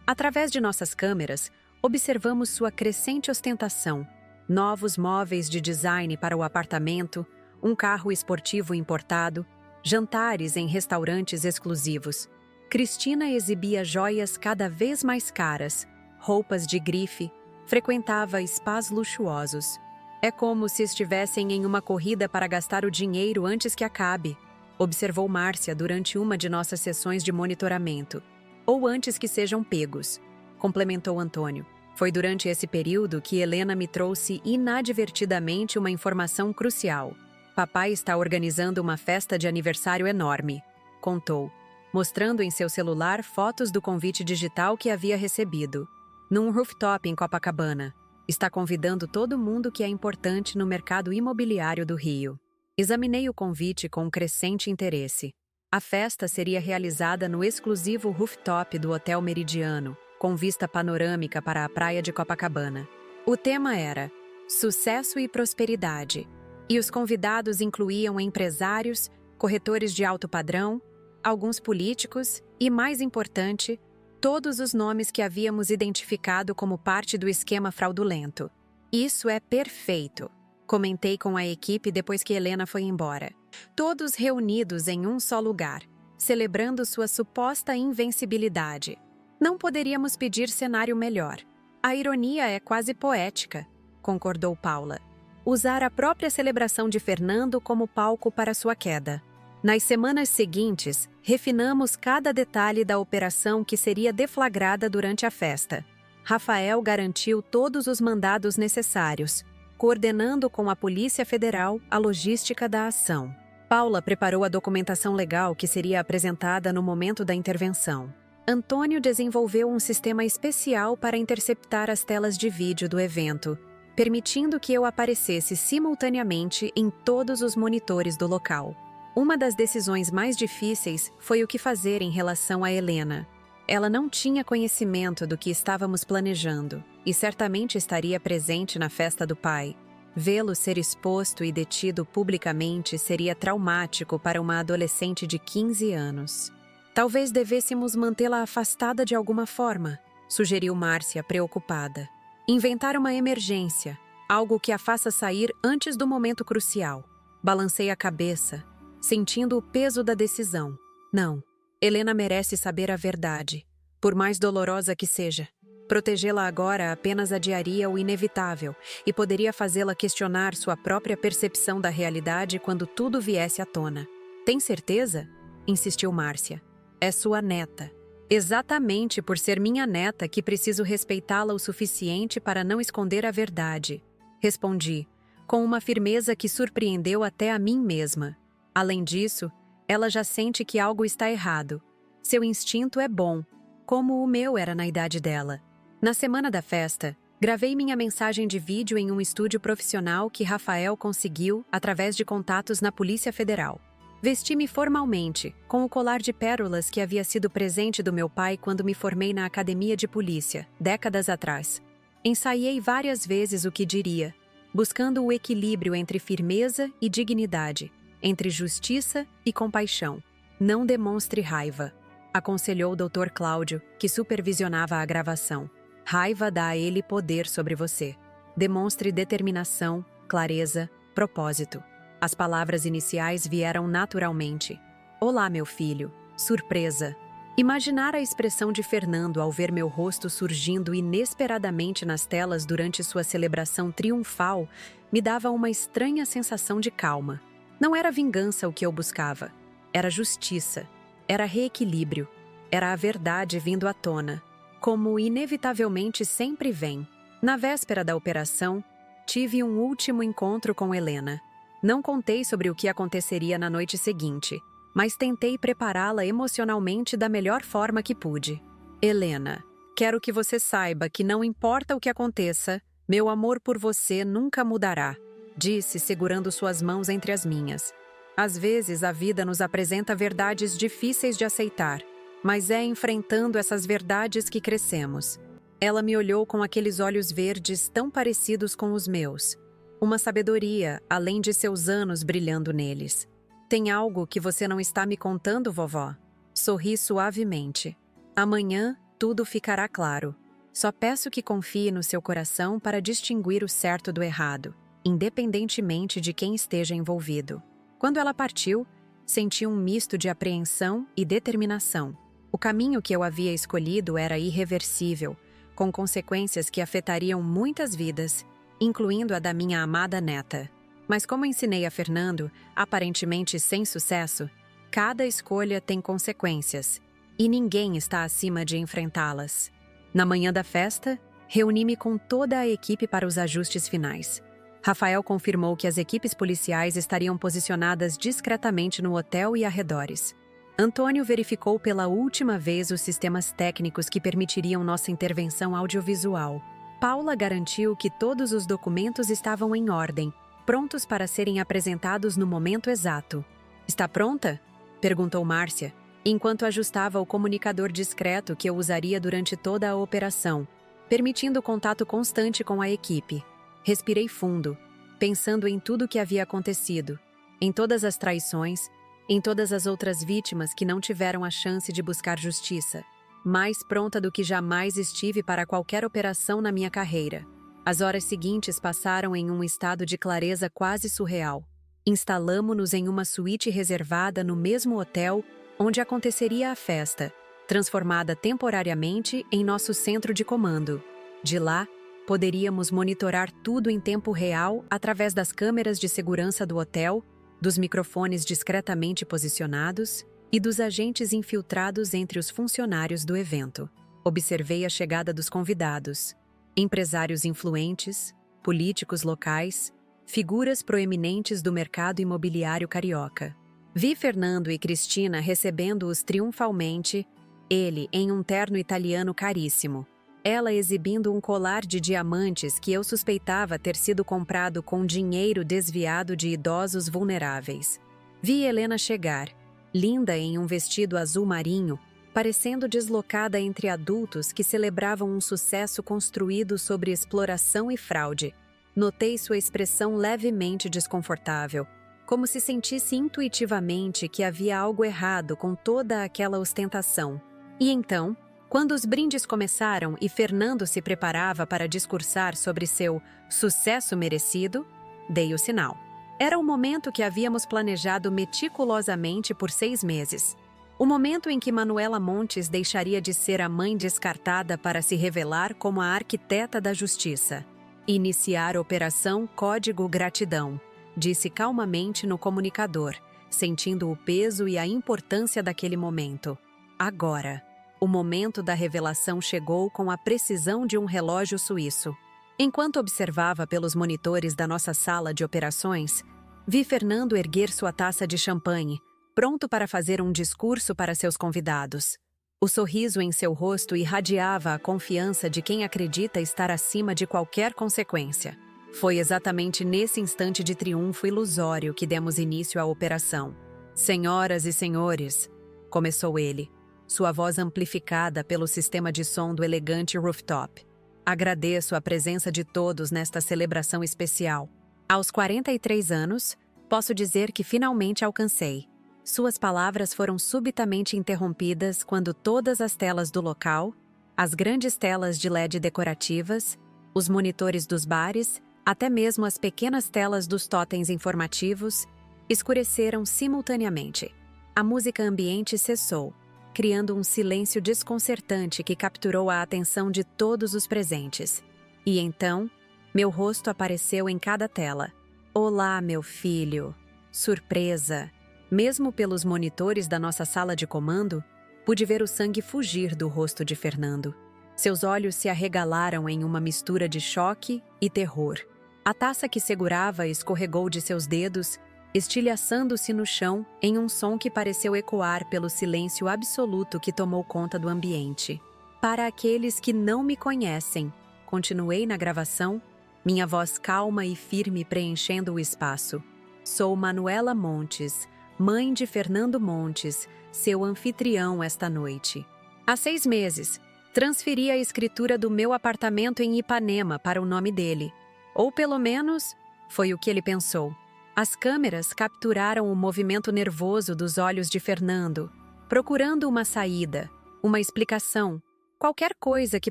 Através de nossas câmeras, observamos sua crescente ostentação, novos móveis de design para o apartamento, um carro esportivo importado, jantares em restaurantes exclusivos. Cristina exibia joias cada vez mais caras, roupas de grife, frequentava spas luxuosos. É como se estivessem em uma corrida para gastar o dinheiro antes que acabe, observou Márcia durante uma de nossas sessões de monitoramento. Ou antes que sejam pegos, complementou Antônio. Foi durante esse período que Helena me trouxe inadvertidamente uma informação crucial. Papai está organizando uma festa de aniversário enorme, contou, mostrando em seu celular fotos do convite digital que havia recebido. Num rooftop em Copacabana. Está convidando todo mundo que é importante no mercado imobiliário do Rio. Examinei o convite com um crescente interesse. A festa seria realizada no exclusivo rooftop do Hotel Meridiano, com vista panorâmica para a praia de Copacabana. O tema era Sucesso e Prosperidade, e os convidados incluíam empresários, corretores de alto padrão, alguns políticos e, mais importante, todos os nomes que havíamos identificado como parte do esquema fraudulento. Isso é perfeito, comentei com a equipe depois que Helena foi embora. Todos reunidos em um só lugar, celebrando sua suposta invencibilidade. Não poderíamos pedir cenário melhor. A ironia é quase poética, concordou Paula. Usar a própria celebração de Fernando como palco para sua queda. Nas semanas seguintes, refinamos cada detalhe da operação que seria deflagrada durante a festa. Rafael garantiu todos os mandados necessários, coordenando com a Polícia Federal a logística da ação. Paula preparou a documentação legal que seria apresentada no momento da intervenção. Antônio desenvolveu um sistema especial para interceptar as telas de vídeo do evento, permitindo que eu aparecesse simultaneamente em todos os monitores do local. Uma das decisões mais difíceis foi o que fazer em relação a Helena. Ela não tinha conhecimento do que estávamos planejando e certamente estaria presente na festa do pai. Vê-lo ser exposto e detido publicamente seria traumático para uma adolescente de 15 anos. Talvez devêssemos mantê-la afastada de alguma forma, sugeriu Márcia, preocupada. Inventar uma emergência, algo que a faça sair antes do momento crucial. Balancei a cabeça, sentindo o peso da decisão. Não, Helena merece saber a verdade, por mais dolorosa que seja. Protegê-la agora apenas adiaria o inevitável e poderia fazê-la questionar sua própria percepção da realidade quando tudo viesse à tona. Tem certeza? Insistiu Márcia. É sua neta. Exatamente por ser minha neta que preciso respeitá-la o suficiente para não esconder a verdade. Respondi, com uma firmeza que surpreendeu até a mim mesma. Além disso, ela já sente que algo está errado. Seu instinto é bom, como o meu era na idade dela. Na semana da festa, gravei minha mensagem de vídeo em um estúdio profissional que Rafael conseguiu através de contatos na Polícia Federal. Vesti-me formalmente, com o colar de pérolas que havia sido presente do meu pai quando me formei na academia de polícia, décadas atrás. Ensaiei várias vezes o que diria, buscando o equilíbrio entre firmeza e dignidade, entre justiça e compaixão. Não demonstre raiva, aconselhou o Dr. Cláudio, que supervisionava a gravação. Raiva dá a ele poder sobre você. Demonstre determinação, clareza, propósito. As palavras iniciais vieram naturalmente. Olá, meu filho. Surpresa. Imaginar a expressão de Fernando ao ver meu rosto surgindo inesperadamente nas telas durante sua celebração triunfal me dava uma estranha sensação de calma. Não era vingança o que eu buscava. Era justiça. Era reequilíbrio. Era a verdade vindo à tona. Como inevitavelmente sempre vem. Na véspera da operação, tive um último encontro com Helena. Não contei sobre o que aconteceria na noite seguinte, mas tentei prepará-la emocionalmente da melhor forma que pude. Helena, quero que você saiba que não importa o que aconteça, meu amor por você nunca mudará, disse segurando suas mãos entre as minhas. Às vezes a vida nos apresenta verdades difíceis de aceitar, mas é enfrentando essas verdades que crescemos. Ela me olhou com aqueles olhos verdes tão parecidos com os meus. Uma sabedoria, além de seus anos brilhando neles. Tem algo que você não está me contando, vovó? Sorri suavemente. Amanhã, tudo ficará claro. Só peço que confie no seu coração para distinguir o certo do errado, independentemente de quem esteja envolvido. Quando ela partiu, senti um misto de apreensão e determinação. O caminho que eu havia escolhido era irreversível, com consequências que afetariam muitas vidas, incluindo a da minha amada neta. Mas como ensinei a Fernando, aparentemente sem sucesso, cada escolha tem consequências, e ninguém está acima de enfrentá-las. Na manhã da festa, reuni-me com toda a equipe para os ajustes finais. Rafael confirmou que as equipes policiais estariam posicionadas discretamente no hotel e arredores. Antônio verificou pela última vez os sistemas técnicos que permitiriam nossa intervenção audiovisual. Paula garantiu que todos os documentos estavam em ordem, prontos para serem apresentados no momento exato. "Está pronta?" perguntou Márcia, enquanto ajustava o comunicador discreto que eu usaria durante toda a operação, permitindo contato constante com a equipe. Respirei fundo, pensando em tudo o que havia acontecido, em todas as traições, em todas as outras vítimas que não tiveram a chance de buscar justiça. Mais pronta do que jamais estive para qualquer operação na minha carreira. As horas seguintes passaram em um estado de clareza quase surreal. Instalamo-nos em uma suíte reservada no mesmo hotel onde aconteceria a festa, transformada temporariamente em nosso centro de comando. De lá, poderíamos monitorar tudo em tempo real através das câmeras de segurança do hotel, dos microfones discretamente posicionados e dos agentes infiltrados entre os funcionários do evento. Observei a chegada dos convidados, empresários influentes, políticos locais, figuras proeminentes do mercado imobiliário carioca. Vi Fernando e Cristina recebendo-os triunfalmente, ele em um terno italiano caríssimo, ela exibindo um colar de diamantes que eu suspeitava ter sido comprado com dinheiro desviado de idosos vulneráveis. Vi Helena chegar, linda em um vestido azul marinho, parecendo deslocada entre adultos que celebravam um sucesso construído sobre exploração e fraude. Notei sua expressão levemente desconfortável, como se sentisse intuitivamente que havia algo errado com toda aquela ostentação. E então, quando os brindes começaram e Fernando se preparava para discursar sobre seu sucesso merecido, dei o sinal. Era o momento que havíamos planejado meticulosamente por 6 meses. O momento em que Manuela Montes deixaria de ser a mãe descartada para se revelar como a arquiteta da justiça. "Iniciar Operação Código Gratidão", disse calmamente no comunicador, sentindo o peso e a importância daquele momento. Agora, o momento da revelação chegou com a precisão de um relógio suíço. Enquanto observava pelos monitores da nossa sala de operações, vi Fernando erguer sua taça de champanhe, pronto para fazer um discurso para seus convidados. O sorriso em seu rosto irradiava a confiança de quem acredita estar acima de qualquer consequência. Foi exatamente nesse instante de triunfo ilusório que demos início à operação. "Senhoras e senhores", começou ele, sua voz amplificada pelo sistema de som do elegante rooftop. "Agradeço a presença de todos nesta celebração especial. Aos 43 anos, posso dizer que finalmente alcancei." Suas palavras foram subitamente interrompidas quando todas as telas do local, as grandes telas de LED decorativas, os monitores dos bares, até mesmo as pequenas telas dos totens informativos, escureceram simultaneamente. A música ambiente cessou, criando um silêncio desconcertante que capturou a atenção de todos os presentes. E então, meu rosto apareceu em cada tela. "Olá, meu filho!" Surpresa! Mesmo pelos monitores da nossa sala de comando, pude ver o sangue fugir do rosto de Fernando. Seus olhos se arregalaram em uma mistura de choque e terror. A taça que segurava escorregou de seus dedos, estilhaçando-se no chão em um som que pareceu ecoar pelo silêncio absoluto que tomou conta do ambiente. "Para aqueles que não me conhecem", continuei na gravação, minha voz calma e firme preenchendo o espaço. "Sou Manuela Montes, mãe de Fernando Montes, seu anfitrião esta noite. Há 6 meses, transferi a escritura do meu apartamento em Ipanema para o nome dele. Ou pelo menos, foi o que ele pensou. As câmeras capturaram o movimento nervoso dos olhos de Fernando, procurando uma saída, uma explicação, qualquer coisa que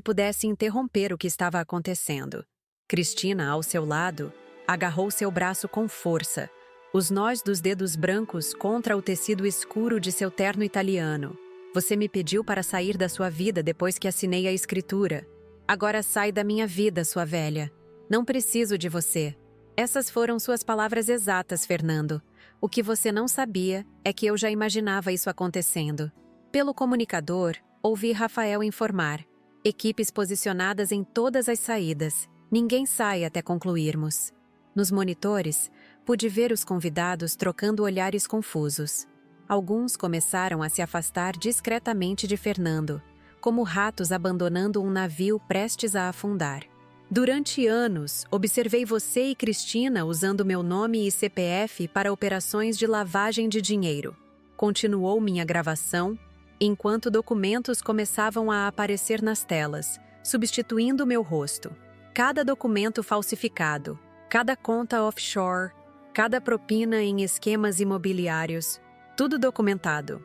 pudesse interromper o que estava acontecendo. Cristina, ao seu lado, agarrou seu braço com força, os nós dos dedos brancos contra o tecido escuro de seu terno italiano. "Você me pediu para sair da sua vida depois que assinei a escritura. Agora sai da minha vida, sua velha. Não preciso de você." Essas foram suas palavras exatas, Fernando. O que você não sabia é que eu já imaginava isso acontecendo. Pelo comunicador, ouvi Rafael informar. Equipes posicionadas em todas as saídas. Ninguém sai até concluirmos. Nos monitores, pude ver os convidados trocando olhares confusos. Alguns começaram a se afastar discretamente de Fernando, como ratos abandonando um navio prestes a afundar. Durante anos, observei você e Cristina usando meu nome e CPF para operações de lavagem de dinheiro. Continuou minha gravação, enquanto documentos começavam a aparecer nas telas, substituindo meu rosto. Cada documento falsificado, cada conta offshore, cada propina em esquemas imobiliários, tudo documentado.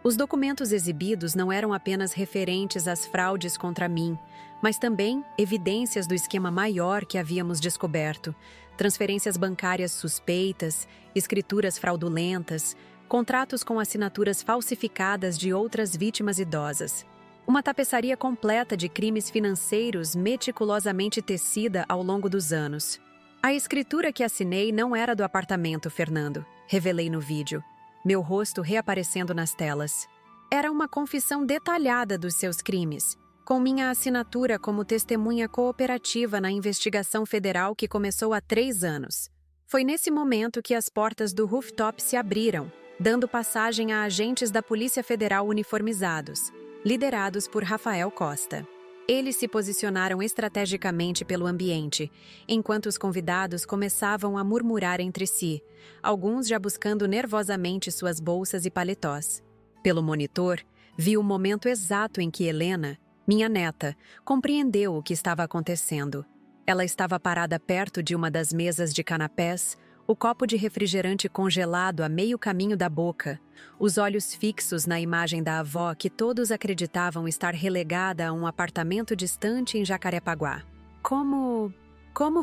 Os documentos exibidos não eram apenas referentes às fraudes contra mim, mas também evidências do esquema maior que havíamos descoberto: transferências bancárias suspeitas, escrituras fraudulentas, contratos com assinaturas falsificadas de outras vítimas idosas. Uma tapeçaria completa de crimes financeiros meticulosamente tecida ao longo dos anos. A escritura que assinei não era do apartamento, Fernando, revelei no vídeo, meu rosto reaparecendo nas telas. Era uma confissão detalhada dos seus crimes, com minha assinatura como testemunha cooperativa na investigação federal que começou há 3 anos. Foi nesse momento que as portas do rooftop se abriram, dando passagem a agentes da Polícia Federal uniformizados, liderados por Rafael Costa. Eles se posicionaram estrategicamente pelo ambiente, enquanto os convidados começavam a murmurar entre si, alguns já buscando nervosamente suas bolsas e paletós. Pelo monitor, vi o momento exato em que Helena, minha neta, compreendeu o que estava acontecendo. Ela estava parada perto de uma das mesas de canapés, o copo de refrigerante congelado a meio caminho da boca, os olhos fixos na imagem da avó que todos acreditavam estar relegada a um apartamento distante em Jacarepaguá. Como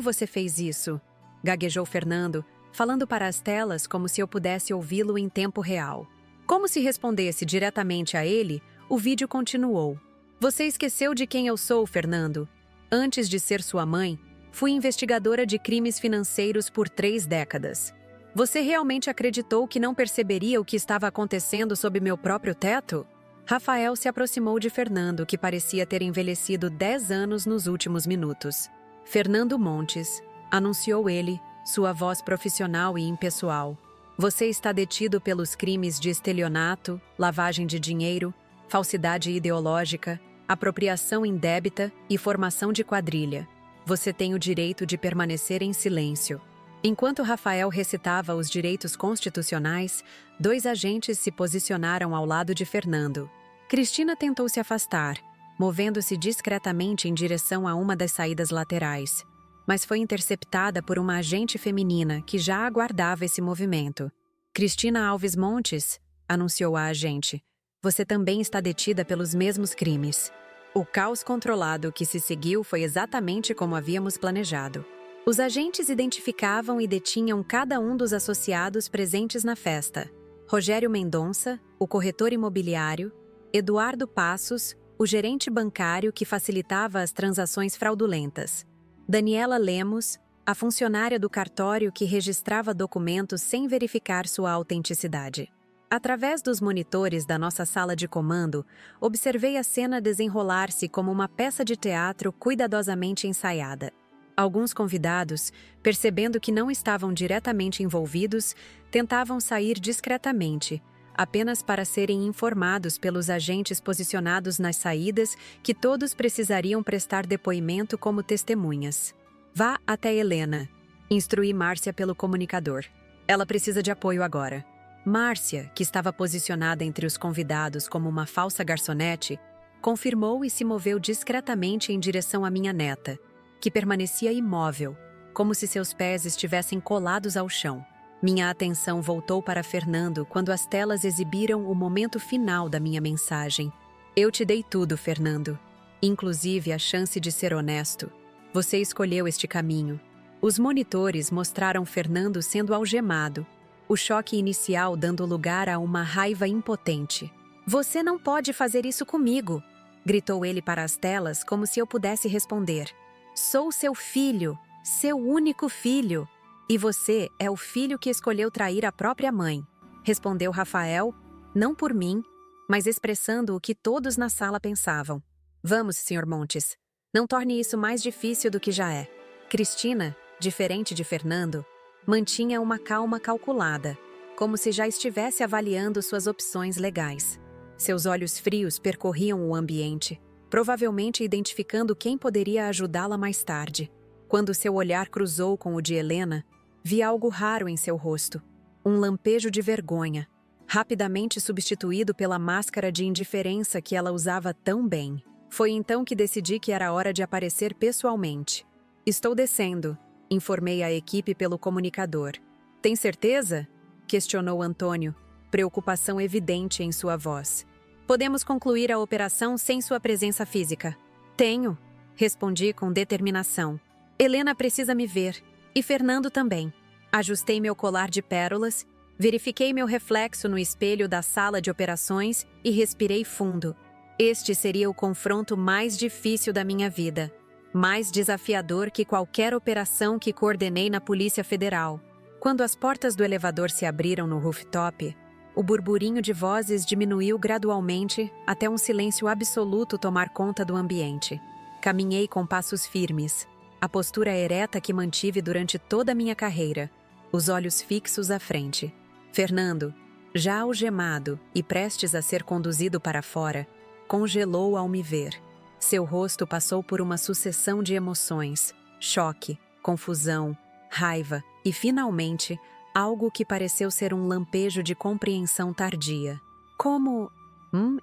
você fez isso? Gaguejou Fernando, falando para as telas como se eu pudesse ouvi-lo em tempo real. Como se respondesse diretamente a ele, o vídeo continuou. Você esqueceu de quem eu sou, Fernando. Antes de ser sua mãe, fui investigadora de crimes financeiros por 3 décadas. Você realmente acreditou que não perceberia o que estava acontecendo sob meu próprio teto? Rafael se aproximou de Fernando, que parecia ter envelhecido 10 anos nos últimos minutos. Fernando Montes, anunciou ele, sua voz profissional e impessoal. Você está detido pelos crimes de estelionato, lavagem de dinheiro, falsidade ideológica, apropriação indébita e formação de quadrilha. Você tem o direito de permanecer em silêncio. Enquanto Rafael recitava os direitos constitucionais, 2 agentes se posicionaram ao lado de Fernando. Cristina tentou se afastar, movendo-se discretamente em direção a uma das saídas laterais, mas foi interceptada por uma agente feminina que já aguardava esse movimento. Cristina Alves Montes, anunciou a agente, você também está detida pelos mesmos crimes. O caos controlado que se seguiu foi exatamente como havíamos planejado. Os agentes identificavam e detinham cada um dos associados presentes na festa. Rogério Mendonça, o corretor imobiliário, Eduardo Passos, o gerente bancário que facilitava as transações fraudulentas, Daniela Lemos, a funcionária do cartório que registrava documentos sem verificar sua autenticidade. Através dos monitores da nossa sala de comando, observei a cena desenrolar-se como uma peça de teatro cuidadosamente ensaiada. Alguns convidados, percebendo que não estavam diretamente envolvidos, tentavam sair discretamente, apenas para serem informados pelos agentes posicionados nas saídas que todos precisariam prestar depoimento como testemunhas. Vá até Helena, instruí Márcia pelo comunicador. Ela precisa de apoio agora. Márcia, que estava posicionada entre os convidados como uma falsa garçonete, confirmou e se moveu discretamente em direção à minha neta, que permanecia imóvel, como se seus pés estivessem colados ao chão. Minha atenção voltou para Fernando quando as telas exibiram o momento final da minha mensagem. Eu te dei tudo, Fernando, inclusive a chance de ser honesto. Você escolheu este caminho. Os monitores mostraram Fernando sendo algemado, o choque inicial dando lugar a uma raiva impotente. Você não pode fazer isso comigo, gritou ele para as telas como se eu pudesse responder. Sou seu filho, seu único filho, e você é o filho que escolheu trair a própria mãe, respondeu Rafael, não por mim, mas expressando o que todos na sala pensavam. Vamos, Sr. Montes, não torne isso mais difícil do que já é. Cristina, diferente de Fernando, mantinha uma calma calculada. como se já estivesse avaliando suas opções legais. Seus olhos frios percorriam o ambiente, provavelmente identificando quem poderia ajudá-la mais tarde. Quando seu olhar cruzou com o de Helena, vi algo raro em seu rosto. Um lampejo de vergonha, rapidamente substituído pela máscara de indiferença que ela usava tão bem. Foi então que decidi que era hora de aparecer pessoalmente. "Estou descendo", informei a equipe pelo comunicador. "Tem certeza?", questionou Antônio, preocupação evidente em sua voz. "Podemos concluir a operação sem sua presença física." "Tenho", respondi com determinação. "Helena precisa me ver, e Fernando também." Ajustei meu colar de pérolas, verifiquei meu reflexo no espelho da sala de operações e respirei fundo. Este seria o confronto mais difícil da minha vida, mais desafiador que qualquer operação que coordenei na Polícia Federal. Quando as portas do elevador se abriram no rooftop, o burburinho de vozes diminuiu gradualmente até um silêncio absoluto tomar conta do ambiente. Caminhei com passos firmes, a postura ereta que mantive durante toda a minha carreira, os olhos fixos à frente. Fernando, já algemado e prestes a ser conduzido para fora, congelou ao me ver. Seu rosto passou por uma sucessão de emoções: choque, confusão, raiva e, finalmente, algo que pareceu ser um lampejo de compreensão tardia. "Como?"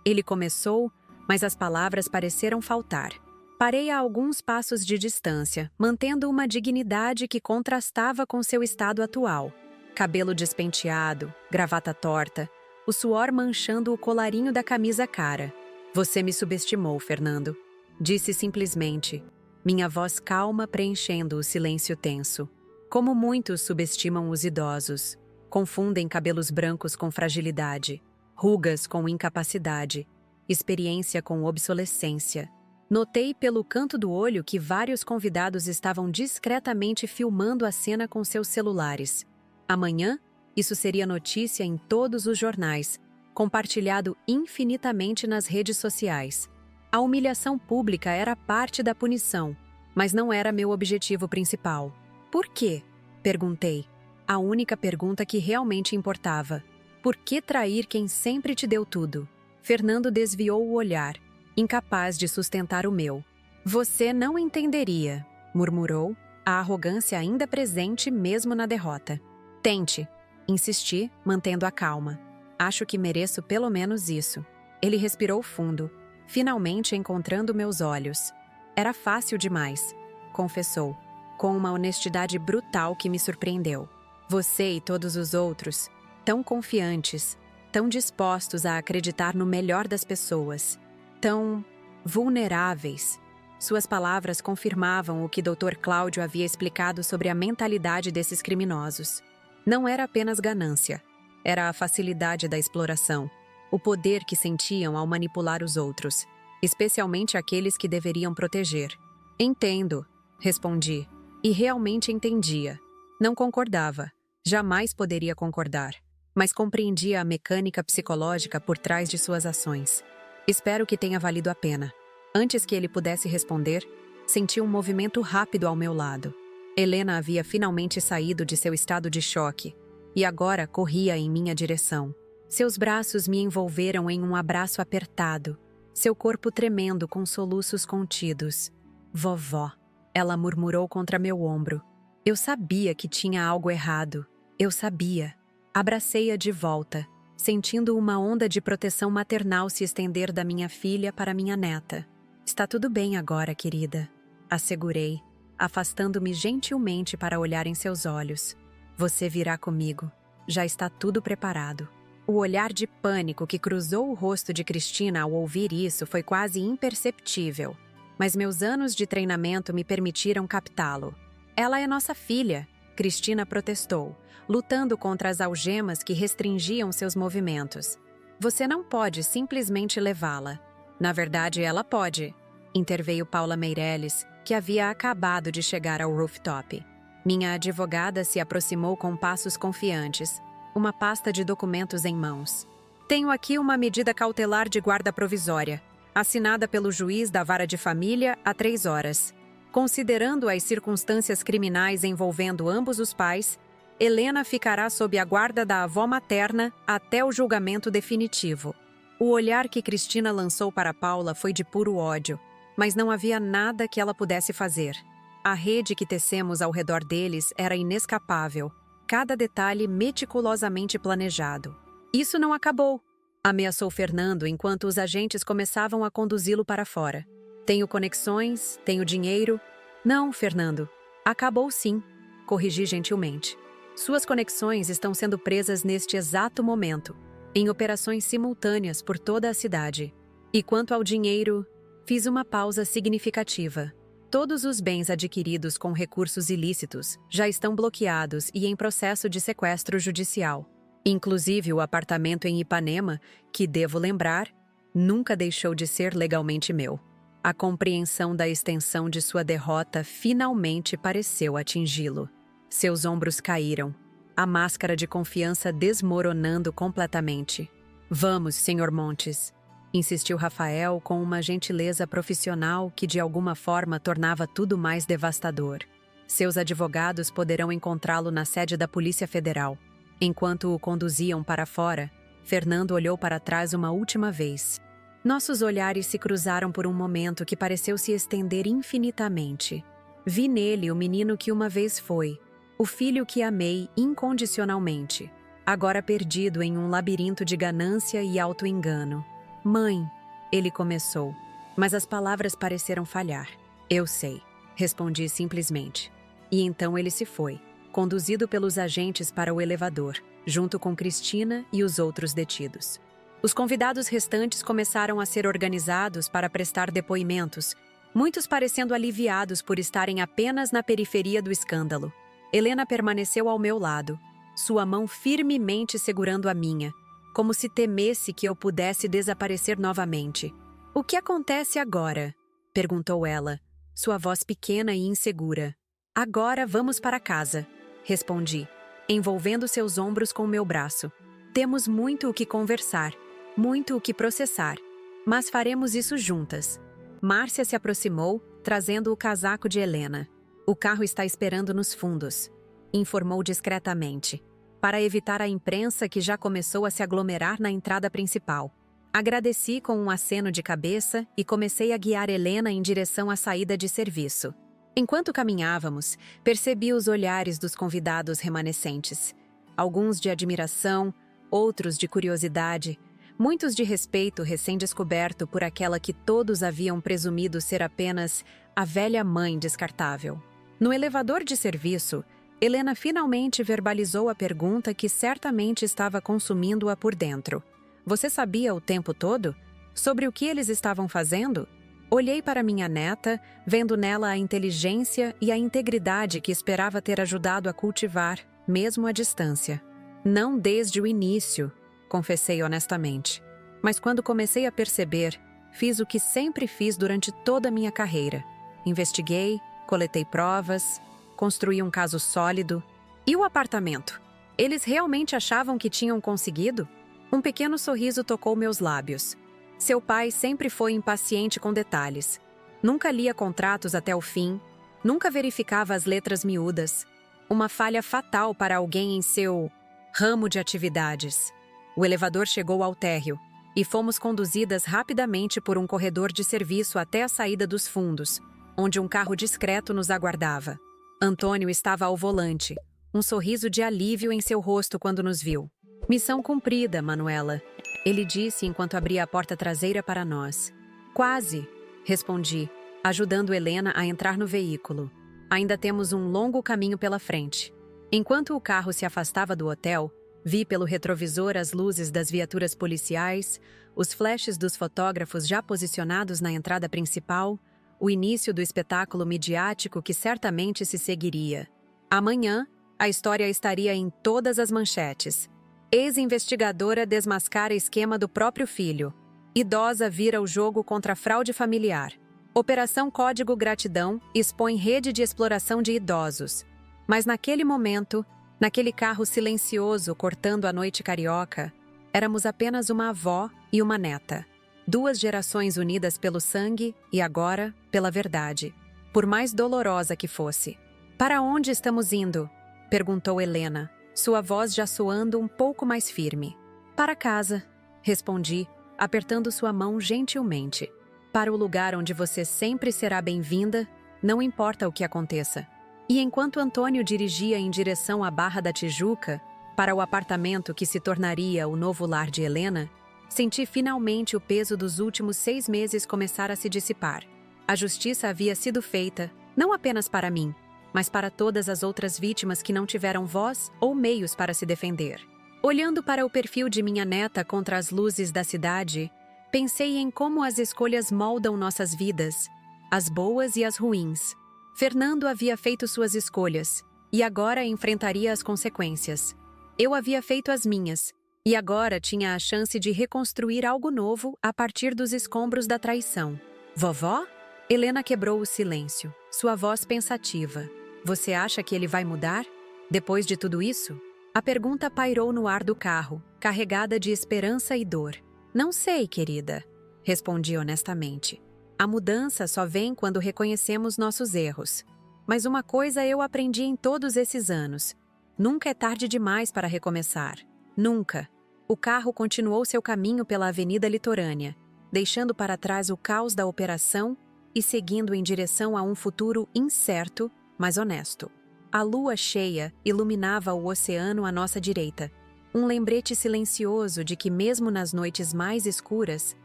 Ele começou, mas as palavras pareceram faltar. Parei a alguns passos de distância, mantendo uma dignidade que contrastava com seu estado atual. Cabelo despenteado, gravata torta, o suor manchando o colarinho da camisa cara. "Você me subestimou, Fernando", disse simplesmente, minha voz calma preenchendo o silêncio tenso. Como muitos subestimam os idosos, confundem cabelos brancos com fragilidade, rugas com incapacidade, experiência com obsolescência. Notei pelo canto do olho que vários convidados estavam discretamente filmando a cena com seus celulares. Amanhã, isso seria notícia em todos os jornais, compartilhado infinitamente nas redes sociais. A humilhação pública era parte da punição, mas não era meu objetivo principal. "Por quê?", perguntei. A única pergunta que realmente importava. "Por que trair quem sempre te deu tudo?" Fernando desviou o olhar, incapaz de sustentar o meu. "Você não entenderia", murmurou, a arrogância ainda presente mesmo na derrota. "Tente", insisti, mantendo a calma. "Acho que mereço pelo menos isso." Ele respirou fundo, finalmente encontrando meus olhos. "Era fácil demais", confessou, com uma honestidade brutal que me surpreendeu. "Você e todos os outros, tão confiantes, tão dispostos a acreditar no melhor das pessoas, tão vulneráveis." Suas palavras confirmavam o que Dr. Cláudio havia explicado sobre a mentalidade desses criminosos. Não era apenas ganância, era a facilidade da exploração, o poder que sentiam ao manipular os outros, especialmente aqueles que deveriam proteger. "Entendo", respondi, e realmente entendia. Não concordava, jamais poderia concordar, mas compreendia a mecânica psicológica por trás de suas ações. "Espero que tenha valido a pena." Antes que ele pudesse responder, senti um movimento rápido ao meu lado. Helena havia finalmente saído de seu estado de choque e agora corria em minha direção. Seus braços me envolveram em um abraço apertado, seu corpo tremendo com soluços contidos. "Vovó", ela murmurou contra meu ombro. Eu sabia que tinha algo errado. Eu sabia. Abracei-a de volta, sentindo uma onda de proteção maternal se estender da minha filha para minha neta. "Está tudo bem agora, querida", assegurei, afastando-me gentilmente para olhar em seus olhos. "Você virá comigo. Já está tudo preparado." O olhar de pânico que cruzou o rosto de Cristina ao ouvir isso foi quase imperceptível, mas meus anos de treinamento me permitiram captá-lo. "Ela é nossa filha", Cristina protestou, lutando contra as algemas que restringiam seus movimentos. "Você não pode simplesmente levá-la." "Na verdade, ela pode", interveio Paula Meirelles, que havia acabado de chegar ao rooftop. Minha advogada se aproximou com passos confiantes, uma pasta de documentos em mãos. "Tenho aqui uma medida cautelar de guarda provisória, assinada pelo juiz da Vara de Família há 3 horas. Considerando as circunstâncias criminais envolvendo ambos os pais, Helena ficará sob a guarda da avó materna até o julgamento definitivo. O olhar que Cristina lançou para Paula foi de puro ódio, mas não havia nada que ela pudesse fazer. A rede que tecemos ao redor deles era inescapável, cada detalhe meticulosamente planejado. Isso não acabou, ameaçou Fernando enquanto os agentes começavam a conduzi-lo para fora. Tenho conexões, tenho dinheiro. Não, Fernando. Acabou sim, corrigi gentilmente. Suas conexões estão sendo presas neste exato momento, em operações simultâneas por toda a cidade. E quanto ao dinheiro, fiz uma pausa significativa. Todos os bens adquiridos com recursos ilícitos já estão bloqueados e em processo de sequestro judicial. Inclusive o apartamento em Ipanema, que, devo lembrar, nunca deixou de ser legalmente meu. A compreensão da extensão de sua derrota finalmente pareceu atingi-lo. Seus ombros caíram, a máscara de confiança desmoronando completamente. Vamos, Sr. Montes, insistiu Rafael com uma gentileza profissional que de alguma forma tornava tudo mais devastador. Seus advogados poderão encontrá-lo na sede da Polícia Federal. Enquanto o conduziam para fora, Fernando olhou para trás uma última vez. Nossos olhares se cruzaram por um momento que pareceu se estender infinitamente. Vi nele o menino que uma vez foi, o filho que amei incondicionalmente, agora perdido em um labirinto de ganância e auto-engano. Mãe, ele começou, mas as palavras pareceram falhar. Eu sei, respondi simplesmente. E então ele se foi, conduzido pelos agentes para o elevador, junto com Cristina e os outros detidos. Os convidados restantes começaram a ser organizados para prestar depoimentos, muitos parecendo aliviados por estarem apenas na periferia do escândalo. Helena permaneceu ao meu lado, sua mão firmemente segurando a minha, como se temesse que eu pudesse desaparecer novamente. "O que acontece agora?" perguntou ela, sua voz pequena e insegura. "Agora vamos para casa", respondi, envolvendo seus ombros com meu braço. "Temos muito o que conversar, muito o que processar, mas faremos isso juntas." Márcia se aproximou, trazendo o casaco de Helena. "O carro está esperando nos fundos", informou discretamente, para evitar a imprensa que já começou a se aglomerar na entrada principal. Agradeci com um aceno de cabeça e comecei a guiar Helena em direção à saída de serviço. Enquanto caminhávamos, percebi os olhares dos convidados remanescentes. Alguns de admiração, outros de curiosidade, muitos de respeito recém-descoberto por aquela que todos haviam presumido ser apenas a velha mãe descartável. No elevador de serviço, Helena finalmente verbalizou a pergunta que certamente estava consumindo-a por dentro. "Você sabia o tempo todo? Sobre o que eles estavam fazendo?" Olhei para minha neta, vendo nela a inteligência e a integridade que esperava ter ajudado a cultivar, mesmo à distância. "Não desde o início", confessei honestamente. "Mas quando comecei a perceber, fiz o que sempre fiz durante toda a minha carreira. Investiguei, coletei provas, construí um caso sólido. E o apartamento? Eles realmente achavam que tinham conseguido?" Um pequeno sorriso tocou meus lábios. Seu pai sempre foi impaciente com detalhes. Nunca lia contratos até o fim, nunca verificava as letras miúdas. Uma falha fatal para alguém em seu ramo de atividades. O elevador chegou ao térreo e fomos conduzidas rapidamente por um corredor de serviço até a saída dos fundos, onde um carro discreto nos aguardava. Antônio estava ao volante, um sorriso de alívio em seu rosto quando nos viu. "Missão cumprida, Manuela", ele disse enquanto abria a porta traseira para nós. "Quase", respondi, ajudando Helena a entrar no veículo. "Ainda temos um longo caminho pela frente." Enquanto o carro se afastava do hotel, vi pelo retrovisor as luzes das viaturas policiais, os flashes dos fotógrafos já posicionados na entrada principal, o início do espetáculo midiático que certamente se seguiria. Amanhã, a história estaria em todas as manchetes. Ex-investigadora desmascara esquema do próprio filho. Idosa vira o jogo contra fraude familiar. Operação Código Gratidão expõe rede de exploração de idosos. Mas naquele momento, naquele carro silencioso cortando a noite carioca, éramos apenas uma avó e uma neta. 2 gerações unidas pelo sangue e agora pela verdade, por mais dolorosa que fosse. "Para onde estamos indo?" Perguntou Helena, sua voz já soando um pouco mais firme. Para casa, respondi, apertando sua mão gentilmente. Para o lugar onde você sempre será bem-vinda, não importa o que aconteça. E enquanto Antônio dirigia em direção à Barra da Tijuca, para o apartamento que se tornaria o novo lar de Helena, senti finalmente o peso dos últimos 6 meses começar a se dissipar. A justiça havia sido feita, não apenas para mim, mas para todas as outras vítimas que não tiveram voz ou meios para se defender. Olhando para o perfil de minha neta contra as luzes da cidade, pensei em como as escolhas moldam nossas vidas, as boas e as ruins. Fernando havia feito suas escolhas, e agora enfrentaria as consequências. Eu havia feito as minhas, e agora tinha a chance de reconstruir algo novo a partir dos escombros da traição. Vovó? Helena quebrou o silêncio, sua voz pensativa. Você acha que ele vai mudar? Depois de tudo isso? A pergunta pairou no ar do carro, carregada de esperança e dor. Não sei, querida, respondi honestamente. A mudança só vem quando reconhecemos nossos erros. Mas uma coisa eu aprendi em todos esses anos. Nunca é tarde demais para recomeçar. Nunca. O carro continuou seu caminho pela Avenida Litorânea, deixando para trás o caos da operação e seguindo em direção a um futuro incerto, mas honesto. A lua cheia iluminava o oceano à nossa direita. Um lembrete silencioso de que mesmo nas noites mais escuras,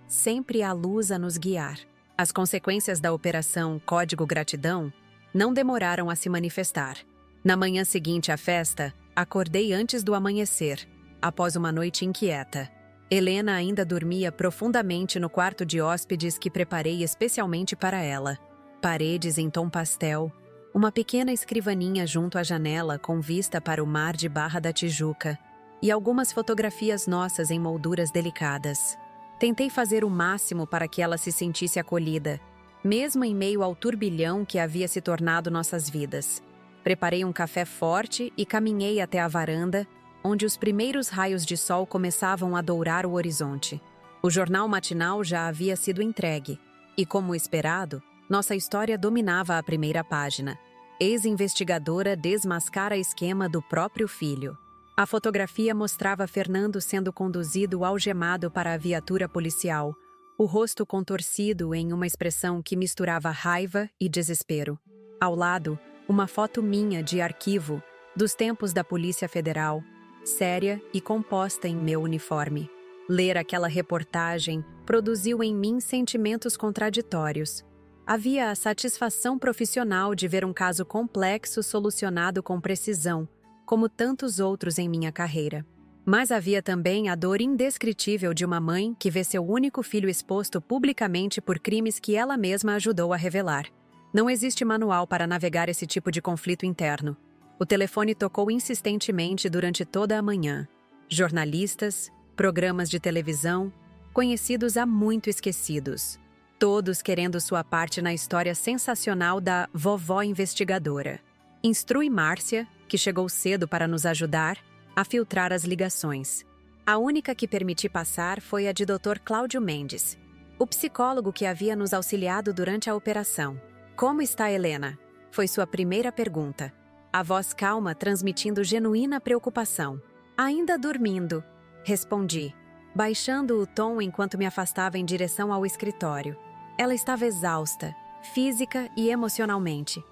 sempre há luz a nos guiar. As consequências da Operação Código Gratidão não demoraram a se manifestar. Na manhã seguinte à festa, acordei antes do amanhecer, após uma noite inquieta. Helena ainda dormia profundamente no quarto de hóspedes que preparei especialmente para ela. Paredes em tom pastel, uma pequena escrivaninha junto à janela com vista para o mar de Barra da Tijuca e algumas fotografias nossas em molduras delicadas. Tentei fazer o máximo para que ela se sentisse acolhida, mesmo em meio ao turbilhão que havia se tornado nossas vidas. Preparei um café forte e caminhei até a varanda, onde os primeiros raios de sol começavam a dourar o horizonte. O jornal matinal já havia sido entregue, e como esperado, nossa história dominava a primeira página. Ex-investigadora desmascara esquema do próprio filho. A fotografia mostrava Fernando sendo conduzido algemado para a viatura policial, o rosto contorcido em uma expressão que misturava raiva e desespero. Ao lado, uma foto minha de arquivo, dos tempos da Polícia Federal, séria e composta em meu uniforme. Ler aquela reportagem produziu em mim sentimentos contraditórios. Havia a satisfação profissional de ver um caso complexo solucionado com precisão, como tantos outros em minha carreira. Mas havia também a dor indescritível de uma mãe que vê seu único filho exposto publicamente por crimes que ela mesma ajudou a revelar. Não existe manual para navegar esse tipo de conflito interno. O telefone tocou insistentemente durante toda a manhã. Jornalistas, programas de televisão, conhecidos há muito esquecidos. Todos querendo sua parte na história sensacional da vovó investigadora. Instrui Márcia, que chegou cedo para nos ajudar, a filtrar as ligações. A única que permiti passar foi a de Dr. Cláudio Mendes, o psicólogo que havia nos auxiliado durante a operação. Como está Helena? Foi sua primeira pergunta. A voz calma transmitindo genuína preocupação. Ainda dormindo, respondi, baixando o tom enquanto me afastava em direção ao escritório. Ela estava exausta, física e emocionalmente.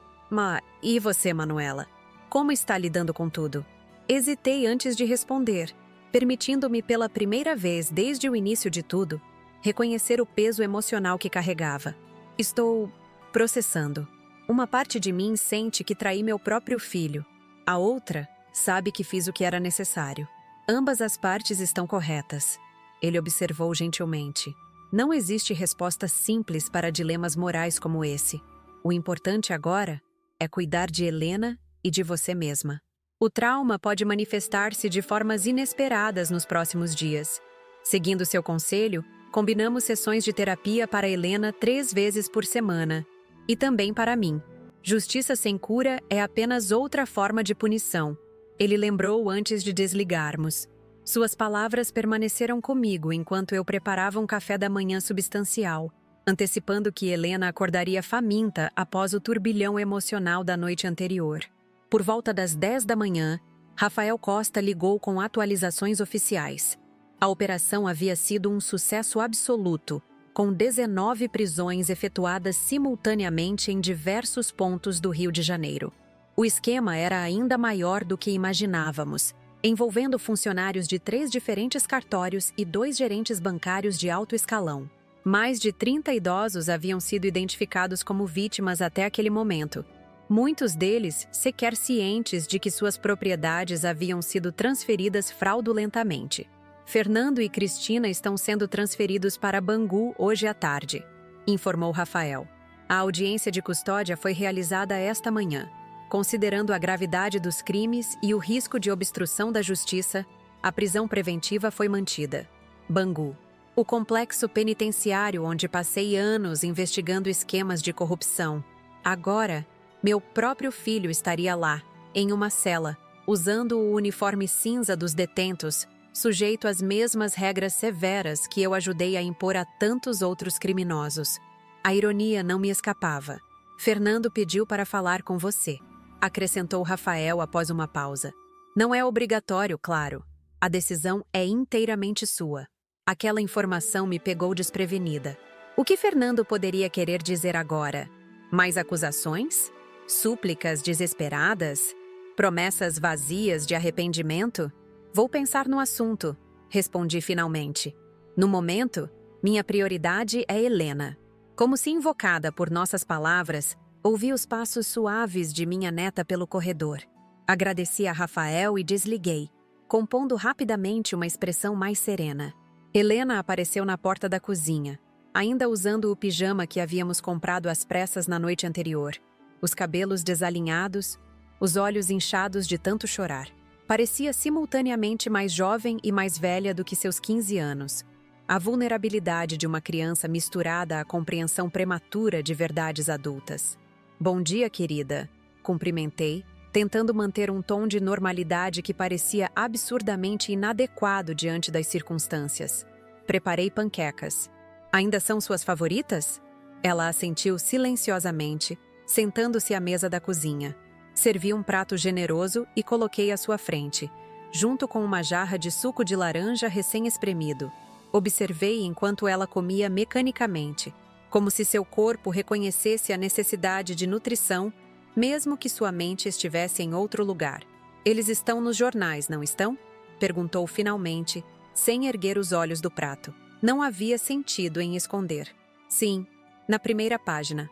E você, Manuela? Como está lidando com tudo? Hesitei antes de responder, permitindo-me pela primeira vez desde o início de tudo, reconhecer o peso emocional que carregava. Estou processando. Uma parte de mim sente que traí meu próprio filho. A outra sabe que fiz o que era necessário. Ambas as partes estão corretas. Ele observou gentilmente. Não existe resposta simples para dilemas morais como esse. O importante agora é cuidar de Helena e de você mesma. O trauma pode manifestar-se de formas inesperadas nos próximos dias. Seguindo seu conselho, combinamos sessões de terapia para Helena 3 vezes por semana. E também para mim. Justiça sem cura é apenas outra forma de punição. Ele lembrou antes de desligarmos. Suas palavras permaneceram comigo enquanto eu preparava um café da manhã substancial, antecipando que Helena acordaria faminta após o turbilhão emocional da noite anterior. Por volta das 10 da manhã, Rafael Costa ligou com atualizações oficiais. A operação havia sido um sucesso absoluto, com 19 prisões efetuadas simultaneamente em diversos pontos do Rio de Janeiro. O esquema era ainda maior do que imaginávamos, envolvendo funcionários de 3 diferentes cartórios e 2 gerentes bancários de alto escalão. Mais de 30 idosos haviam sido identificados como vítimas até aquele momento. Muitos deles sequer cientes de que suas propriedades haviam sido transferidas fraudulentamente. Fernando e Cristina estão sendo transferidos para Bangu hoje à tarde, informou Rafael. A audiência de custódia foi realizada esta manhã. Considerando a gravidade dos crimes e o risco de obstrução da justiça, a prisão preventiva foi mantida. Bangu. O complexo penitenciário onde passei anos investigando esquemas de corrupção. Agora, meu próprio filho estaria lá, em uma cela, usando o uniforme cinza dos detentos, sujeito às mesmas regras severas que eu ajudei a impor a tantos outros criminosos. A ironia não me escapava. Fernando pediu para falar com você, acrescentou Rafael após uma pausa. Não é obrigatório, claro. A decisão é inteiramente sua. Aquela informação me pegou desprevenida. O que Fernando poderia querer dizer agora? Mais acusações? Súplicas desesperadas? Promessas vazias de arrependimento? Vou pensar no assunto, respondi finalmente. No momento, minha prioridade é Helena. Como se invocada por nossas palavras, ouvi os passos suaves de minha neta pelo corredor. Agradeci a Rafael e desliguei, compondo rapidamente uma expressão mais serena. Helena apareceu na porta da cozinha, ainda usando o pijama que havíamos comprado às pressas na noite anterior. Os cabelos desalinhados, os olhos inchados de tanto chorar. Parecia simultaneamente mais jovem e mais velha do que seus 15 anos. A vulnerabilidade de uma criança misturada à compreensão prematura de verdades adultas. Bom dia, querida, cumprimentei, tentando manter um tom de normalidade que parecia absurdamente inadequado diante das circunstâncias. Preparei panquecas. Ainda são suas favoritas? Ela assentiu silenciosamente, sentando-se à mesa da cozinha. Servi um prato generoso e coloquei à sua frente, junto com uma jarra de suco de laranja recém-espremido. Observei enquanto ela comia mecanicamente, como se seu corpo reconhecesse a necessidade de nutrição, mesmo que sua mente estivesse em outro lugar. Eles estão nos jornais, não estão? Perguntou finalmente, sem erguer os olhos do prato. Não havia sentido em esconder. Sim, na primeira página.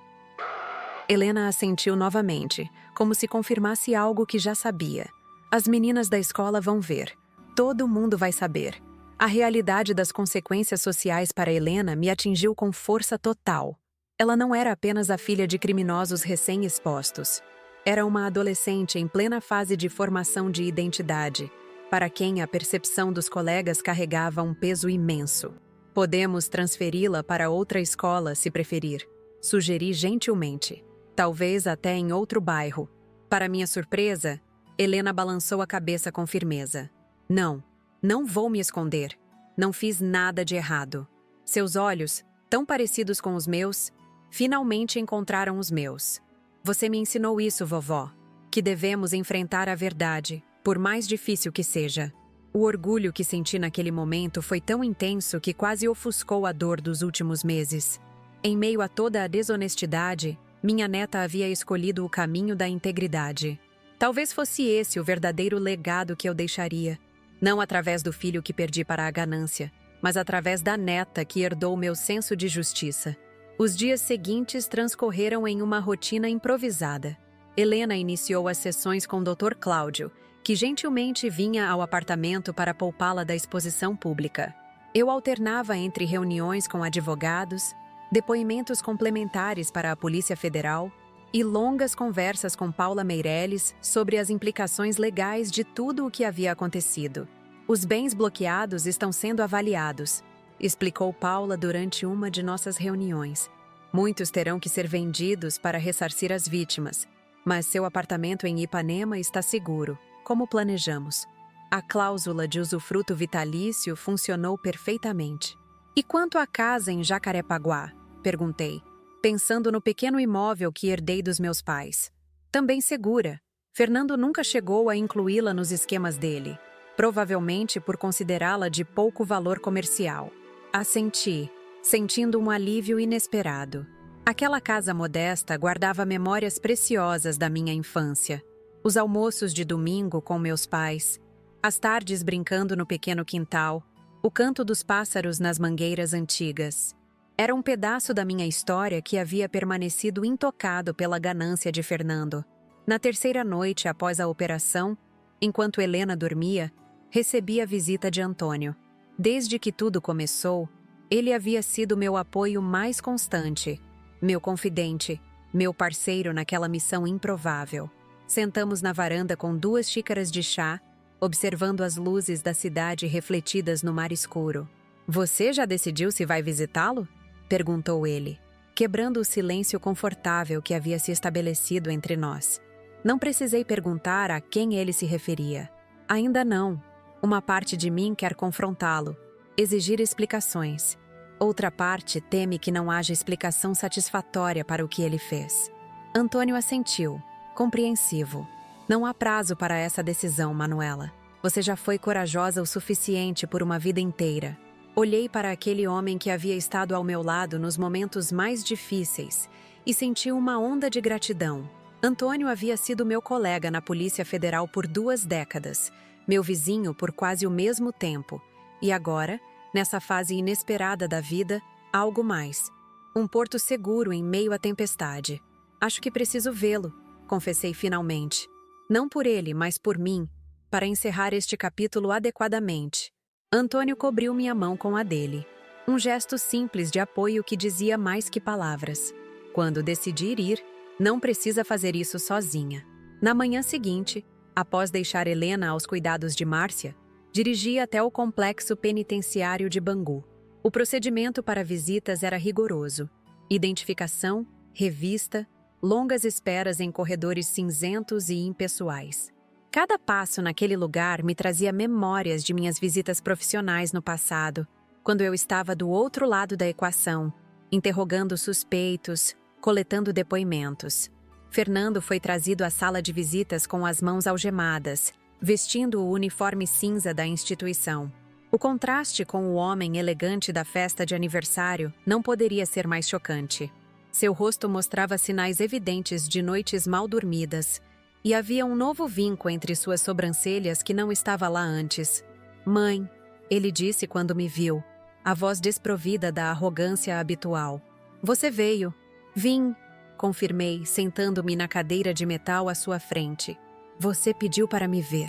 Helena assentiu novamente, como se confirmasse algo que já sabia. As meninas da escola vão ver. Todo mundo vai saber. A realidade das consequências sociais para Helena me atingiu com força total. Ela não era apenas a filha de criminosos recém-expostos. Era uma adolescente em plena fase de formação de identidade, para quem a percepção dos colegas carregava um peso imenso. Podemos transferi-la para outra escola, se preferir, sugeri gentilmente. Talvez até em outro bairro. Para minha surpresa, Helena balançou a cabeça com firmeza. Não, não vou me esconder. Não fiz nada de errado. Seus olhos, tão parecidos com os meus, finalmente encontraram os meus. Você me ensinou isso, vovó, que devemos enfrentar a verdade, por mais difícil que seja. O orgulho que senti naquele momento foi tão intenso que quase ofuscou a dor dos últimos meses. Em meio a toda a desonestidade, minha neta havia escolhido o caminho da integridade. Talvez fosse esse o verdadeiro legado que eu deixaria. Não através do filho que perdi para a ganância, mas através da neta que herdou meu senso de justiça. Os dias seguintes transcorreram em uma rotina improvisada. Helena iniciou as sessões com o Dr. Cláudio, que gentilmente vinha ao apartamento para poupá-la da exposição pública. Eu alternava entre reuniões com advogados, depoimentos complementares para a Polícia Federal e longas conversas com Paula Meirelles sobre as implicações legais de tudo o que havia acontecido. Os bens bloqueados estão sendo avaliados, explicou Paula durante uma de nossas reuniões. Muitos terão que ser vendidos para ressarcir as vítimas, mas seu apartamento em Ipanema está seguro, como planejamos. A cláusula de usufruto vitalício funcionou perfeitamente. E quanto à casa em Jacarepaguá? Perguntei, pensando no pequeno imóvel que herdei dos meus pais. Também segura, Fernando nunca chegou a incluí-la nos esquemas dele, provavelmente por considerá-la de pouco valor comercial. Assenti, sentindo um alívio inesperado. Aquela casa modesta guardava memórias preciosas da minha infância. Os almoços de domingo com meus pais, as tardes brincando no pequeno quintal, o canto dos pássaros nas mangueiras antigas. Era um pedaço da minha história que havia permanecido intocado pela ganância de Fernando. Na terceira noite após a operação, enquanto Helena dormia, recebi a visita de Antônio. Desde que tudo começou, ele havia sido meu apoio mais constante, meu confidente, meu parceiro naquela missão improvável. Sentamos na varanda com 2 xícaras de chá, observando as luzes da cidade refletidas no mar escuro. "Você já decidiu se vai visitá-lo?" perguntou ele, quebrando o silêncio confortável que havia se estabelecido entre nós. Não precisei perguntar a quem ele se referia. Ainda não. Uma parte de mim quer confrontá-lo, exigir explicações. Outra parte teme que não haja explicação satisfatória para o que ele fez. Antônio assentiu, compreensivo. "Não há prazo para essa decisão, Manuela. Você já foi corajosa o suficiente por uma vida inteira." Olhei para aquele homem que havia estado ao meu lado nos momentos mais difíceis e senti uma onda de gratidão. Antônio havia sido meu colega na Polícia Federal por 2 décadas, meu vizinho por quase o mesmo tempo, e agora, nessa fase inesperada da vida, algo mais. Um porto seguro em meio à tempestade. "Acho que preciso vê-lo", confessei finalmente. Não por ele, mas por mim, para encerrar este capítulo adequadamente. Antônio cobriu minha mão com a dele. Um gesto simples de apoio que dizia mais que palavras. Quando decidir ir, não precisa fazer isso sozinha. Na manhã seguinte, após deixar Helena aos cuidados de Márcia, dirigi até o complexo penitenciário de Bangu. O procedimento para visitas era rigoroso. Identificação, revista, longas esperas em corredores cinzentos e impessoais. Cada passo naquele lugar me trazia memórias de minhas visitas profissionais no passado, quando eu estava do outro lado da equação, interrogando suspeitos, coletando depoimentos. Fernando foi trazido à sala de visitas com as mãos algemadas, vestindo o uniforme cinza da instituição. O contraste com o homem elegante da festa de aniversário não poderia ser mais chocante. Seu rosto mostrava sinais evidentes de noites mal dormidas, e havia um novo vinco entre suas sobrancelhas que não estava lá antes. "Mãe", ele disse quando me viu, a voz desprovida da arrogância habitual. "Você veio." "Vim", confirmei, sentando-me na cadeira de metal à sua frente. "Você pediu para me ver."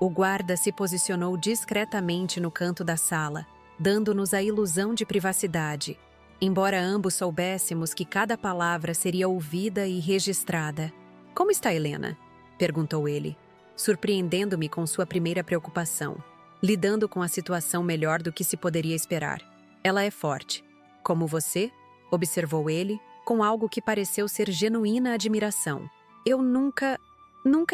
O guarda se posicionou discretamente no canto da sala, dando-nos a ilusão de privacidade, embora ambos soubéssemos que cada palavra seria ouvida e registrada. "Como está Helena?" perguntou ele, surpreendendo-me com sua primeira preocupação, lidando com a situação melhor do que se poderia esperar. "Ela é forte." "Como você?" observou ele, com algo que pareceu ser genuína admiração. "Eu nunca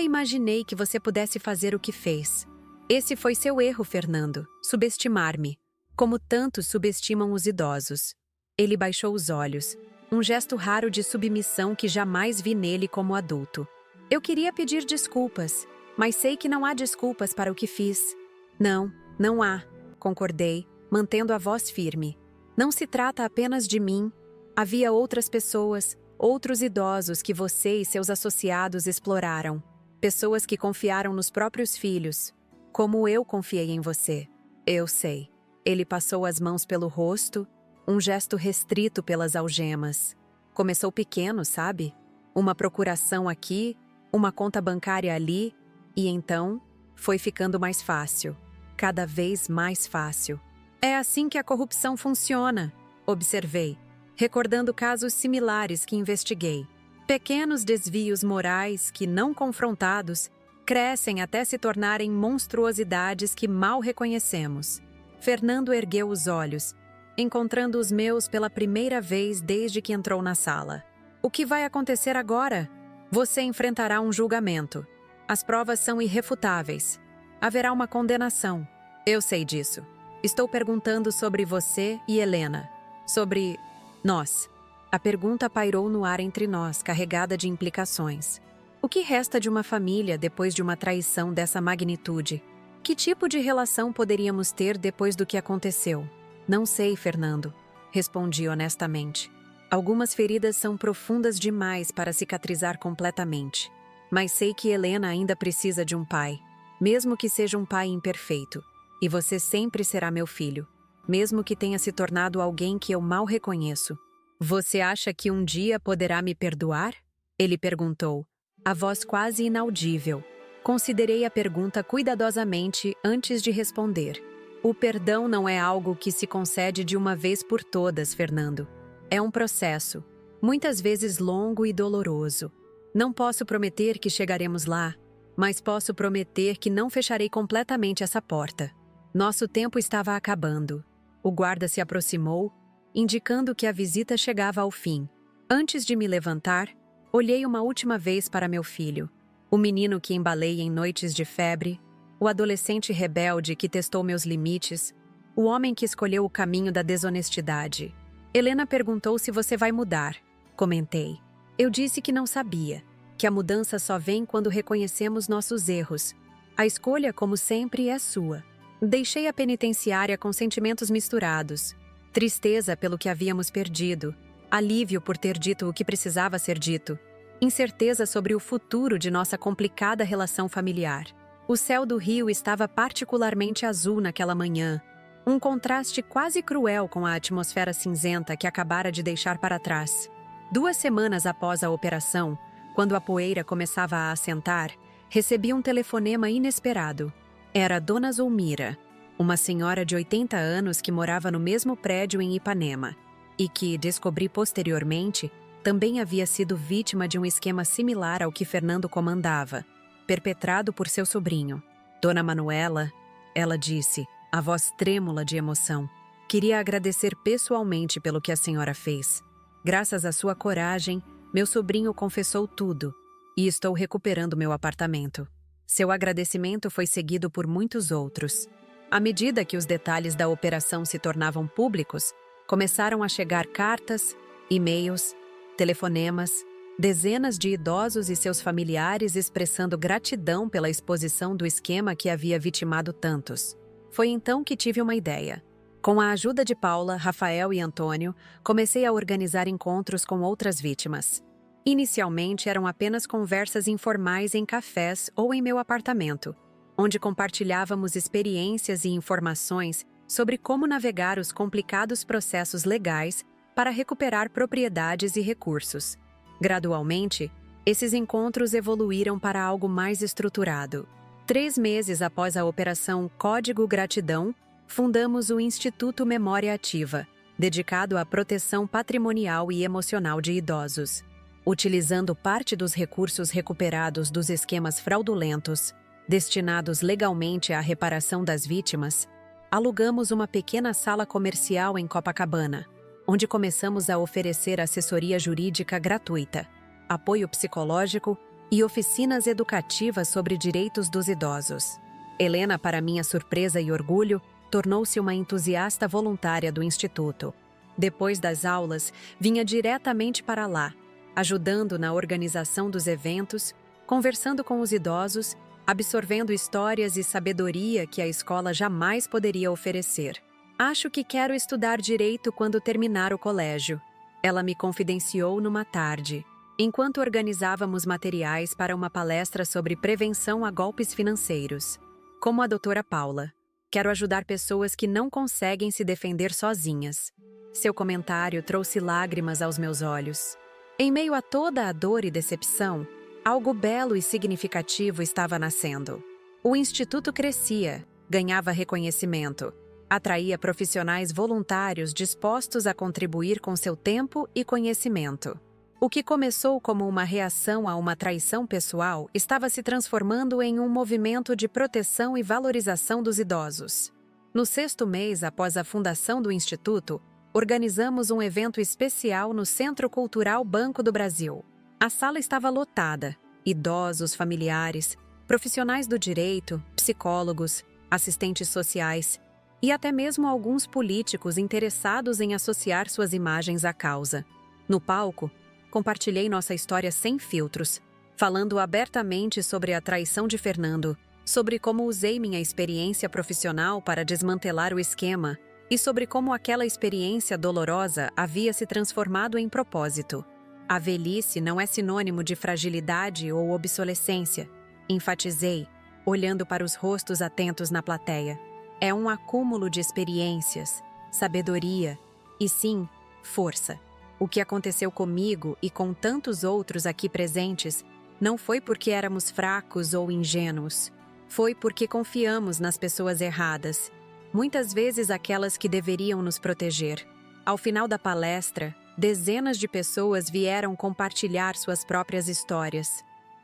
imaginei que você pudesse fazer o que fez." "Esse foi seu erro, Fernando, subestimar-me, como tantos subestimam os idosos." Ele baixou os olhos, um gesto raro de submissão que jamais vi nele como adulto. "Eu queria pedir desculpas, mas sei que não há desculpas para o que fiz." Não há", concordei, mantendo a voz firme. "Não se trata apenas de mim. Havia outras pessoas, outros idosos que você e seus associados exploraram. Pessoas que confiaram nos próprios filhos, como eu confiei em você." "Eu sei." Ele passou as mãos pelo rosto, um gesto restrito pelas algemas. "Começou pequeno, sabe? Uma procuração aqui, uma conta bancária ali, e então foi ficando mais fácil. Cada vez mais fácil." "É assim que a corrupção funciona", observei, recordando casos similares que investiguei. Pequenos desvios morais que, não confrontados, crescem até se tornarem monstruosidades que mal reconhecemos. Fernando ergueu os olhos, encontrando os meus pela primeira vez desde que entrou na sala. "O que vai acontecer agora? Você enfrentará um julgamento. As provas são irrefutáveis. Haverá uma condenação." "Eu sei disso. Estou perguntando sobre você e Helena. Sobre nós." A pergunta pairou no ar entre nós, carregada de implicações. O que resta de uma família depois de uma traição dessa magnitude? Que tipo de relação poderíamos ter depois do que aconteceu? Não sei, Fernando, respondi honestamente. Algumas feridas são profundas demais para cicatrizar completamente. Mas sei que Helena ainda precisa de um pai, mesmo que seja um pai imperfeito. E você sempre será meu filho, mesmo que tenha se tornado alguém que eu mal reconheço. Você acha que um dia poderá me perdoar? Ele perguntou, a voz quase inaudível. Considerei a pergunta cuidadosamente antes de responder. O perdão não é algo que se concede de uma vez por todas, Fernando. É um processo, muitas vezes longo e doloroso. Não posso prometer que chegaremos lá, mas posso prometer que não fecharei completamente essa porta. Nosso tempo estava acabando. O guarda se aproximou, indicando que a visita chegava ao fim. Antes de me levantar, olhei uma última vez para meu filho, o menino que embalei em noites de febre, o adolescente rebelde que testou meus limites, o homem que escolheu o caminho da desonestidade. Helena perguntou se você vai mudar. Comentei. Eu disse que não sabia, que a mudança só vem quando reconhecemos nossos erros. A escolha, como sempre, é sua. Deixei a penitenciária com sentimentos misturados. Tristeza pelo que havíamos perdido, alívio por ter dito o que precisava ser dito, incerteza sobre o futuro de nossa complicada relação familiar. O céu do Rio estava particularmente azul naquela manhã, um contraste quase cruel com a atmosfera cinzenta que acabara de deixar para trás. 2 semanas após a operação, quando a poeira começava a assentar, recebi um telefonema inesperado. Era Dona Zulmira, uma senhora de 80 anos que morava no mesmo prédio em Ipanema e que, descobri posteriormente, também havia sido vítima de um esquema similar ao que Fernando comandava, perpetrado por seu sobrinho. Dona Manuela, ela disse, a voz trêmula de emoção, queria agradecer pessoalmente pelo que a senhora fez. Graças à sua coragem, meu sobrinho confessou tudo e estou recuperando meu apartamento. Seu agradecimento foi seguido por muitos outros. À medida que os detalhes da operação se tornavam públicos, começaram a chegar cartas, e-mails, telefonemas, dezenas de idosos e seus familiares expressando gratidão pela exposição do esquema que havia vitimado tantos. Foi então que tive uma ideia. Com a ajuda de Paula, Rafael e Antônio, comecei a organizar encontros com outras vítimas. Inicialmente eram apenas conversas informais em cafés ou em meu apartamento, onde compartilhávamos experiências e informações sobre como navegar os complicados processos legais para recuperar propriedades e recursos. Gradualmente, esses encontros evoluíram para algo mais estruturado. 3 meses após a Operação Código Gratidão, fundamos o Instituto Memória Ativa, dedicado à proteção patrimonial e emocional de idosos. Utilizando parte dos recursos recuperados dos esquemas fraudulentos, destinados legalmente à reparação das vítimas, alugamos uma pequena sala comercial em Copacabana, onde começamos a oferecer assessoria jurídica gratuita, apoio psicológico e oficinas educativas sobre direitos dos idosos. Helena, para minha surpresa e orgulho, tornou-se uma entusiasta voluntária do Instituto. Depois das aulas, vinha diretamente para lá, ajudando na organização dos eventos, conversando com os idosos, absorvendo histórias e sabedoria que a escola jamais poderia oferecer. Acho que quero estudar direito quando terminar o colégio. Ela me confidenciou numa tarde, enquanto organizávamos materiais para uma palestra sobre prevenção a golpes financeiros. Como a doutora Paula, quero ajudar pessoas que não conseguem se defender sozinhas. Seu comentário trouxe lágrimas aos meus olhos. Em meio a toda a dor e decepção, algo belo e significativo estava nascendo. O Instituto crescia, ganhava reconhecimento, atraía profissionais voluntários dispostos a contribuir com seu tempo e conhecimento. O que começou como uma reação a uma traição pessoal estava se transformando em um movimento de proteção e valorização dos idosos. No 6º mês após a fundação do Instituto, organizamos um evento especial no Centro Cultural Banco do Brasil. A sala estava lotada, idosos, familiares, profissionais do direito, psicólogos, assistentes sociais e até mesmo alguns políticos interessados em associar suas imagens à causa. No palco, compartilhei nossa história sem filtros, falando abertamente sobre a traição de Fernando, sobre como usei minha experiência profissional para desmantelar o esquema e sobre como aquela experiência dolorosa havia se transformado em propósito. A velhice não é sinônimo de fragilidade ou obsolescência, enfatizei, olhando para os rostos atentos na plateia. É um acúmulo de experiências, sabedoria e, sim, força. O que aconteceu comigo e com tantos outros aqui presentes não foi porque éramos fracos ou ingênuos. Foi porque confiamos nas pessoas erradas, muitas vezes aquelas que deveriam nos proteger. Ao final da palestra, dezenas de pessoas vieram compartilhar suas próprias histórias.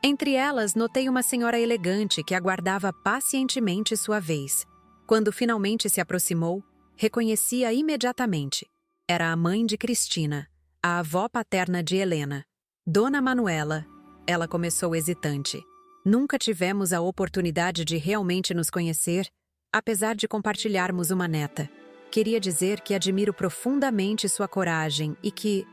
Entre elas, notei uma senhora elegante que aguardava pacientemente sua vez. Quando finalmente se aproximou, reconheci-a imediatamente. Era a mãe de Cristina, a avó paterna de Helena. Dona Manuela, ela começou hesitante. Nunca tivemos a oportunidade de realmente nos conhecer, apesar de compartilharmos uma neta. Queria dizer que admiro profundamente sua coragem e que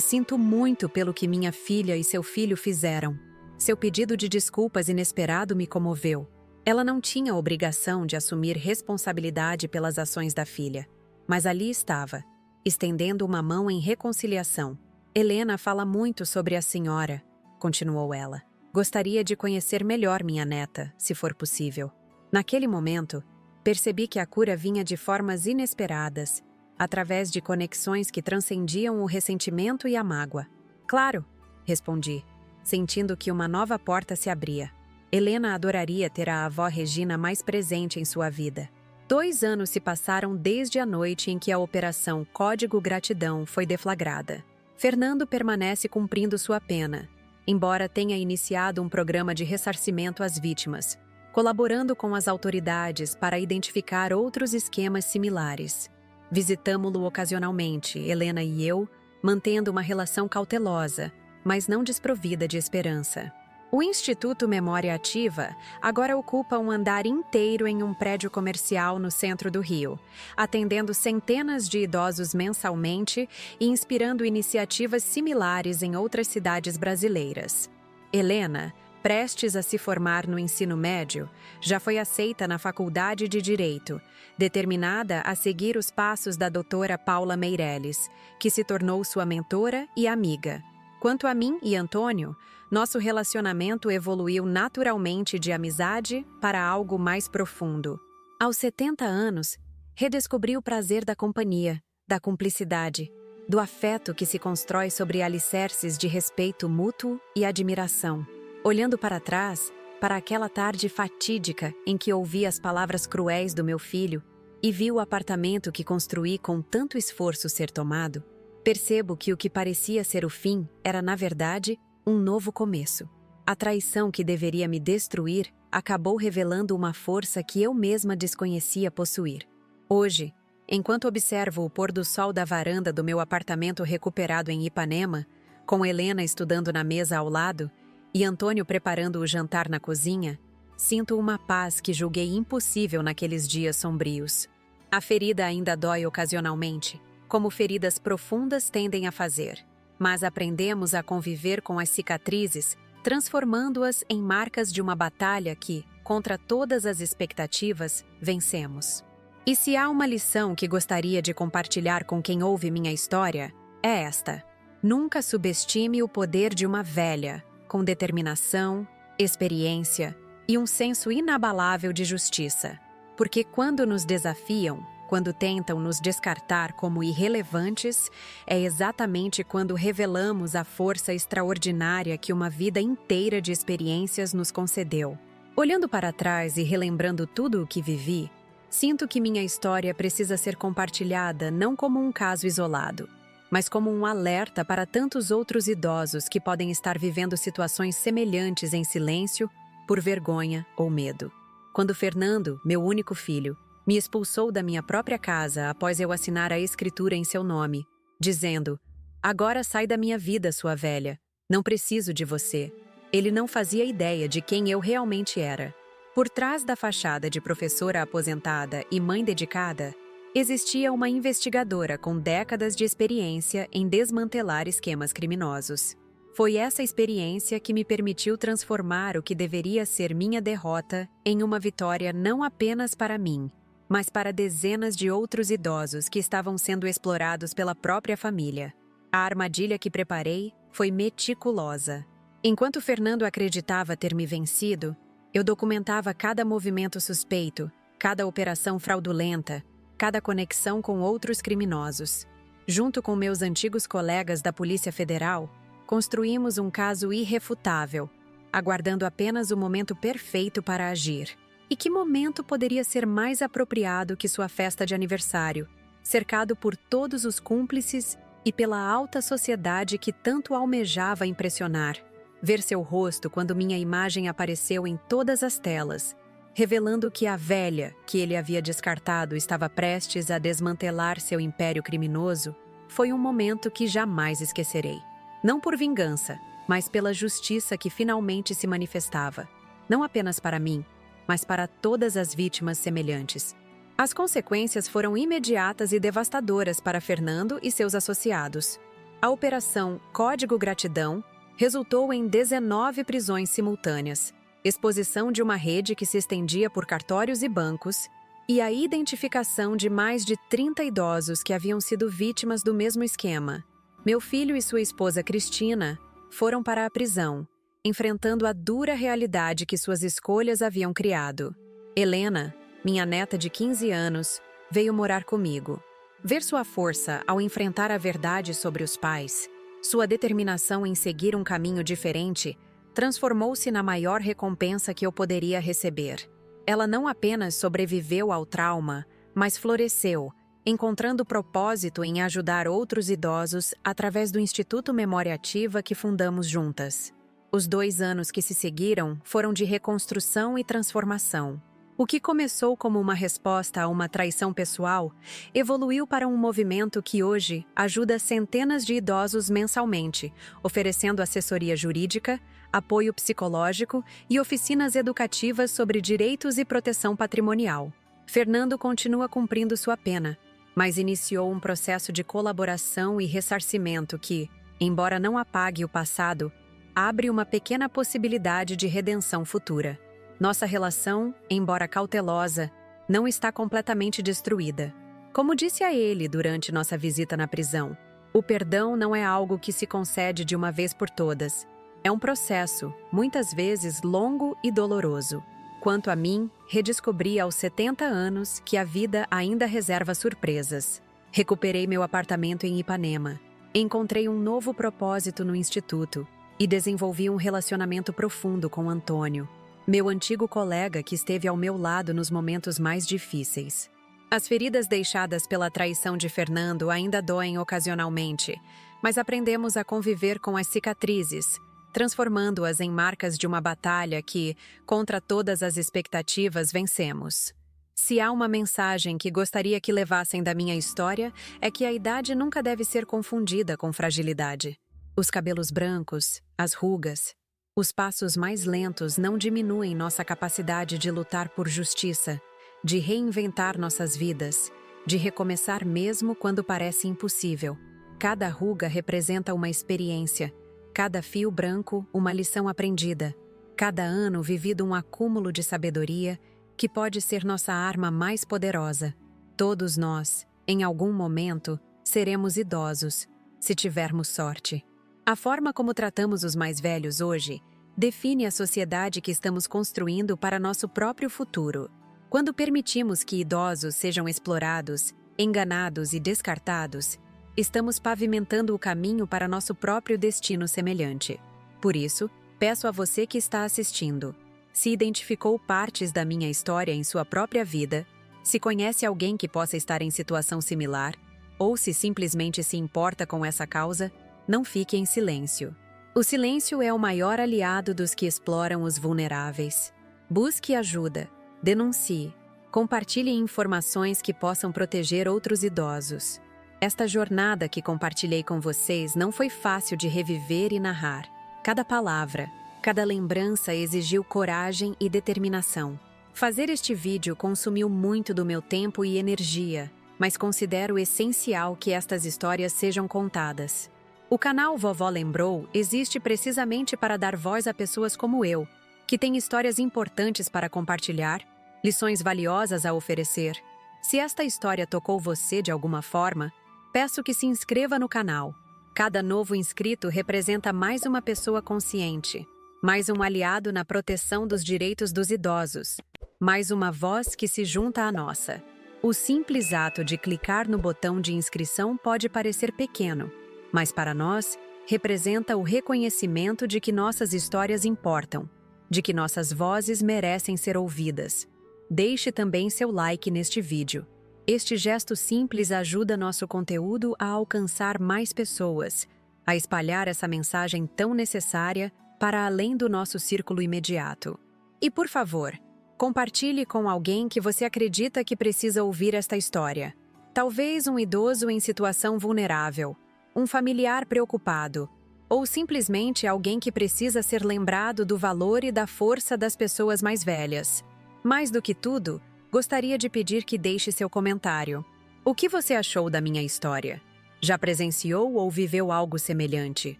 sinto muito pelo que minha filha e seu filho fizeram. Seu pedido de desculpas inesperado me comoveu. Ela não tinha obrigação de assumir responsabilidade pelas ações da filha, mas ali estava, estendendo uma mão em reconciliação. Helena fala muito sobre a senhora, continuou ela. Gostaria de conhecer melhor minha neta, se for possível. Naquele momento, percebi que a cura vinha de formas inesperadas, através de conexões que transcendiam o ressentimento e a mágoa. Claro, respondi, sentindo que uma nova porta se abria. Helena adoraria ter a avó Regina mais presente em sua vida. 2 anos se passaram desde a noite em que a Operação Código Gratidão foi deflagrada. Fernando permanece cumprindo sua pena, embora tenha iniciado um programa de ressarcimento às vítimas, colaborando com as autoridades para identificar outros esquemas similares. Visitamo-lo ocasionalmente, Helena e eu, mantendo uma relação cautelosa, mas não desprovida de esperança. O Instituto Memória Ativa agora ocupa um andar inteiro em um prédio comercial no centro do Rio, atendendo centenas de idosos mensalmente e inspirando iniciativas similares em outras cidades brasileiras. Helena, prestes a se formar no ensino médio, já foi aceita na Faculdade de Direito, determinada a seguir os passos da doutora Paula Meirelles, que se tornou sua mentora e amiga. Quanto a mim e Antônio, nosso relacionamento evoluiu naturalmente de amizade para algo mais profundo. Aos 70 anos, redescobri o prazer da companhia, da cumplicidade, do afeto que se constrói sobre alicerces de respeito mútuo e admiração. Olhando para trás, para aquela tarde fatídica em que ouvi as palavras cruéis do meu filho e vi o apartamento que construí com tanto esforço ser tomado, percebo que o que parecia ser o fim era, na verdade, um novo começo. A traição que deveria me destruir acabou revelando uma força que eu mesma desconhecia possuir. Hoje, enquanto observo o pôr do sol da varanda do meu apartamento recuperado em Ipanema, com Helena estudando na mesa ao lado e Antônio preparando o jantar na cozinha, sinto uma paz que julguei impossível naqueles dias sombrios. A ferida ainda dói ocasionalmente, como feridas profundas tendem a fazer. Mas aprendemos a conviver com as cicatrizes, transformando-as em marcas de uma batalha que, contra todas as expectativas, vencemos. E se há uma lição que gostaria de compartilhar com quem ouve minha história, é esta: nunca subestime o poder de uma velha, com determinação, experiência e um senso inabalável de justiça. Porque quando nos desafiam, quando tentam nos descartar como irrelevantes, é exatamente quando revelamos a força extraordinária que uma vida inteira de experiências nos concedeu. Olhando para trás e relembrando tudo o que vivi, sinto que minha história precisa ser compartilhada não como um caso isolado, mas como um alerta para tantos outros idosos que podem estar vivendo situações semelhantes em silêncio, por vergonha ou medo. Quando Fernando, meu único filho, me expulsou da minha própria casa após eu assinar a escritura em seu nome, dizendo: "Agora sai da minha vida, sua velha. Não preciso de você." Ele não fazia ideia de quem eu realmente era. Por trás da fachada de professora aposentada e mãe dedicada, existia uma investigadora com décadas de experiência em desmantelar esquemas criminosos. Foi essa experiência que me permitiu transformar o que deveria ser minha derrota em uma vitória não apenas para mim, mas para dezenas de outros idosos que estavam sendo explorados pela própria família. A armadilha que preparei foi meticulosa. Enquanto Fernando acreditava ter me vencido, eu documentava cada movimento suspeito, cada operação fraudulenta, cada conexão com outros criminosos. Junto com meus antigos colegas da Polícia Federal, construímos um caso irrefutável, aguardando apenas o momento perfeito para agir. E que momento poderia ser mais apropriado que sua festa de aniversário, cercado por todos os cúmplices e pela alta sociedade que tanto almejava impressionar? Ver seu rosto quando minha imagem apareceu em todas as telas, revelando que a velha que ele havia descartado estava prestes a desmantelar seu império criminoso, foi um momento que jamais esquecerei. Não por vingança, mas pela justiça que finalmente se manifestava, não apenas para mim, mas para todas as vítimas semelhantes. As consequências foram imediatas e devastadoras para Fernando e seus associados. A Operação Código Gratidão resultou em 19 prisões simultâneas, exposição de uma rede que se estendia por cartórios e bancos, e a identificação de mais de 30 idosos que haviam sido vítimas do mesmo esquema. Meu filho e sua esposa Cristina foram para a prisão, enfrentando a dura realidade que suas escolhas haviam criado. Helena, minha neta de 15 anos, veio morar comigo. Ver sua força ao enfrentar a verdade sobre os pais, sua determinação em seguir um caminho diferente, transformou-se na maior recompensa que eu poderia receber. Ela não apenas sobreviveu ao trauma, mas floresceu, encontrando propósito em ajudar outros idosos através do Instituto Memória Ativa que fundamos juntas. Os 2 anos que se seguiram foram de reconstrução e transformação. O que começou como uma resposta a uma traição pessoal, evoluiu para um movimento que hoje ajuda centenas de idosos mensalmente, oferecendo assessoria jurídica, apoio psicológico e oficinas educativas sobre direitos e proteção patrimonial. Fernando continua cumprindo sua pena, mas iniciou um processo de colaboração e ressarcimento que, embora não apague o passado, abre uma pequena possibilidade de redenção futura. Nossa relação, embora cautelosa, não está completamente destruída. Como disse a ele durante nossa visita na prisão, o perdão não é algo que se concede de uma vez por todas. É um processo, muitas vezes longo e doloroso. Quanto a mim, redescobri aos 70 anos que a vida ainda reserva surpresas. Recuperei meu apartamento em Ipanema, encontrei um novo propósito no Instituto e desenvolvi um relacionamento profundo com Antônio, meu antigo colega que esteve ao meu lado nos momentos mais difíceis. As feridas deixadas pela traição de Fernando ainda doem ocasionalmente, mas aprendemos a conviver com as cicatrizes, transformando-as em marcas de uma batalha que, contra todas as expectativas, vencemos. Se há uma mensagem que gostaria que levassem da minha história, é que a idade nunca deve ser confundida com fragilidade. Os cabelos brancos, as rugas, os passos mais lentos não diminuem nossa capacidade de lutar por justiça, de reinventar nossas vidas, de recomeçar mesmo quando parece impossível. Cada ruga representa uma experiência, cada fio branco, uma lição aprendida. Cada ano vivido um acúmulo de sabedoria que pode ser nossa arma mais poderosa. Todos nós, em algum momento, seremos idosos, se tivermos sorte. A forma como tratamos os mais velhos hoje define a sociedade que estamos construindo para nosso próprio futuro. Quando permitimos que idosos sejam explorados, enganados e descartados, estamos pavimentando o caminho para nosso próprio destino semelhante. Por isso, peço a você que está assistindo, se identificou partes da minha história em sua própria vida, se conhece alguém que possa estar em situação similar, ou se simplesmente se importa com essa causa, não fique em silêncio. O silêncio é o maior aliado dos que exploram os vulneráveis. Busque ajuda, denuncie, compartilhe informações que possam proteger outros idosos. Esta jornada que compartilhei com vocês não foi fácil de reviver e narrar. Cada palavra, cada lembrança exigiu coragem e determinação. Fazer este vídeo consumiu muito do meu tempo e energia, mas considero essencial que estas histórias sejam contadas. O canal Vovó Lembrou existe precisamente para dar voz a pessoas como eu, que têm histórias importantes para compartilhar, lições valiosas a oferecer. Se esta história tocou você de alguma forma, peço que se inscreva no canal. Cada novo inscrito representa mais uma pessoa consciente, mais um aliado na proteção dos direitos dos idosos, mais uma voz que se junta à nossa. O simples ato de clicar no botão de inscrição pode parecer pequeno, mas para nós, representa o reconhecimento de que nossas histórias importam, de que nossas vozes merecem ser ouvidas. Deixe também seu like neste vídeo. Este gesto simples ajuda nosso conteúdo a alcançar mais pessoas, a espalhar essa mensagem tão necessária para além do nosso círculo imediato. E por favor, compartilhe com alguém que você acredita que precisa ouvir esta história. Talvez um idoso em situação vulnerável, um familiar preocupado, ou simplesmente alguém que precisa ser lembrado do valor e da força das pessoas mais velhas. Mais do que tudo, gostaria de pedir que deixe seu comentário. O que você achou da minha história? Já presenciou ou viveu algo semelhante?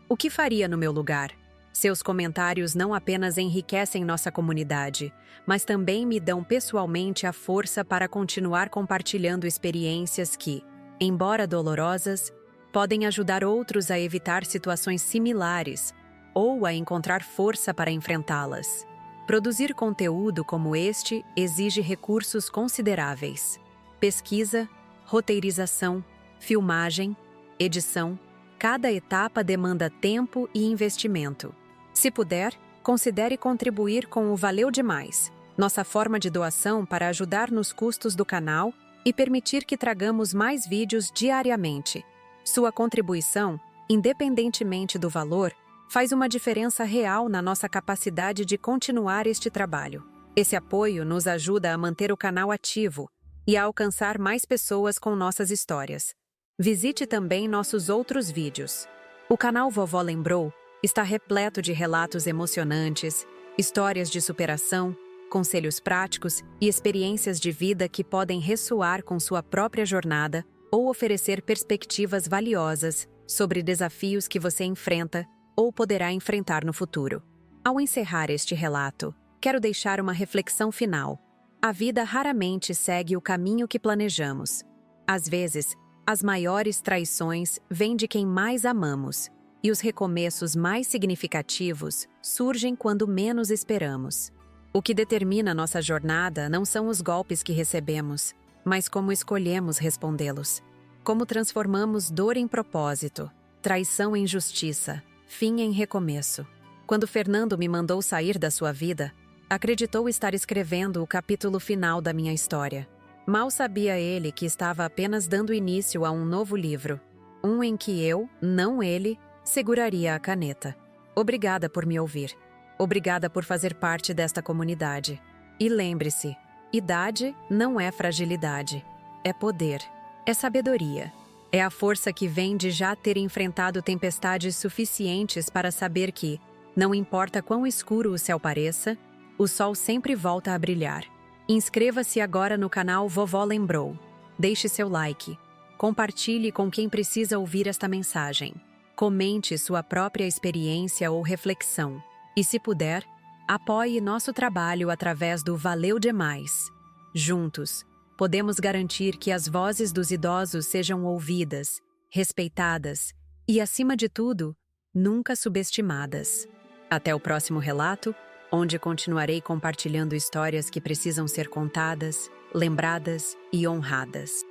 O que faria no meu lugar? Seus comentários não apenas enriquecem nossa comunidade, mas também me dão pessoalmente a força para continuar compartilhando experiências que, embora dolorosas, podem ajudar outros a evitar situações similares ou a encontrar força para enfrentá-las. Produzir conteúdo como este exige recursos consideráveis: pesquisa, roteirização, filmagem, edição. Cada etapa demanda tempo e investimento. Se puder, considere contribuir com o Valeu Demais, nossa forma de doação para ajudar nos custos do canal e permitir que tragamos mais vídeos diariamente. Sua contribuição, independentemente do valor, faz uma diferença real na nossa capacidade de continuar este trabalho. Esse apoio nos ajuda a manter o canal ativo e a alcançar mais pessoas com nossas histórias. Visite também nossos outros vídeos. O canal Vovó Lembrou está repleto de relatos emocionantes, histórias de superação, conselhos práticos e experiências de vida que podem ressoar com sua própria jornada ou oferecer perspectivas valiosas sobre desafios que você enfrenta ou poderá enfrentar no futuro. Ao encerrar este relato, quero deixar uma reflexão final. A vida raramente segue o caminho que planejamos. Às vezes, as maiores traições vêm de quem mais amamos, e os recomeços mais significativos surgem quando menos esperamos. O que determina nossa jornada não são os golpes que recebemos, mas como escolhemos respondê-los. Como transformamos dor em propósito, traição em justiça, fim em recomeço. Quando Fernando me mandou sair da sua vida, acreditou estar escrevendo o capítulo final da minha história. Mal sabia ele que estava apenas dando início a um novo livro, um em que eu, não ele, seguraria a caneta. Obrigada por me ouvir. Obrigada por fazer parte desta comunidade. E lembre-se, idade não é fragilidade, é poder, é sabedoria. É a força que vem de já ter enfrentado tempestades suficientes para saber que, não importa quão escuro o céu pareça, o sol sempre volta a brilhar. Inscreva-se agora no canal Vovó Lembrou. Deixe seu like. Compartilhe com quem precisa ouvir esta mensagem. Comente sua própria experiência ou reflexão. E se puder, apoie nosso trabalho através do Valeu Demais. Juntos, podemos garantir que as vozes dos idosos sejam ouvidas, respeitadas e, acima de tudo, nunca subestimadas. Até o próximo relato, onde continuarei compartilhando histórias que precisam ser contadas, lembradas e honradas.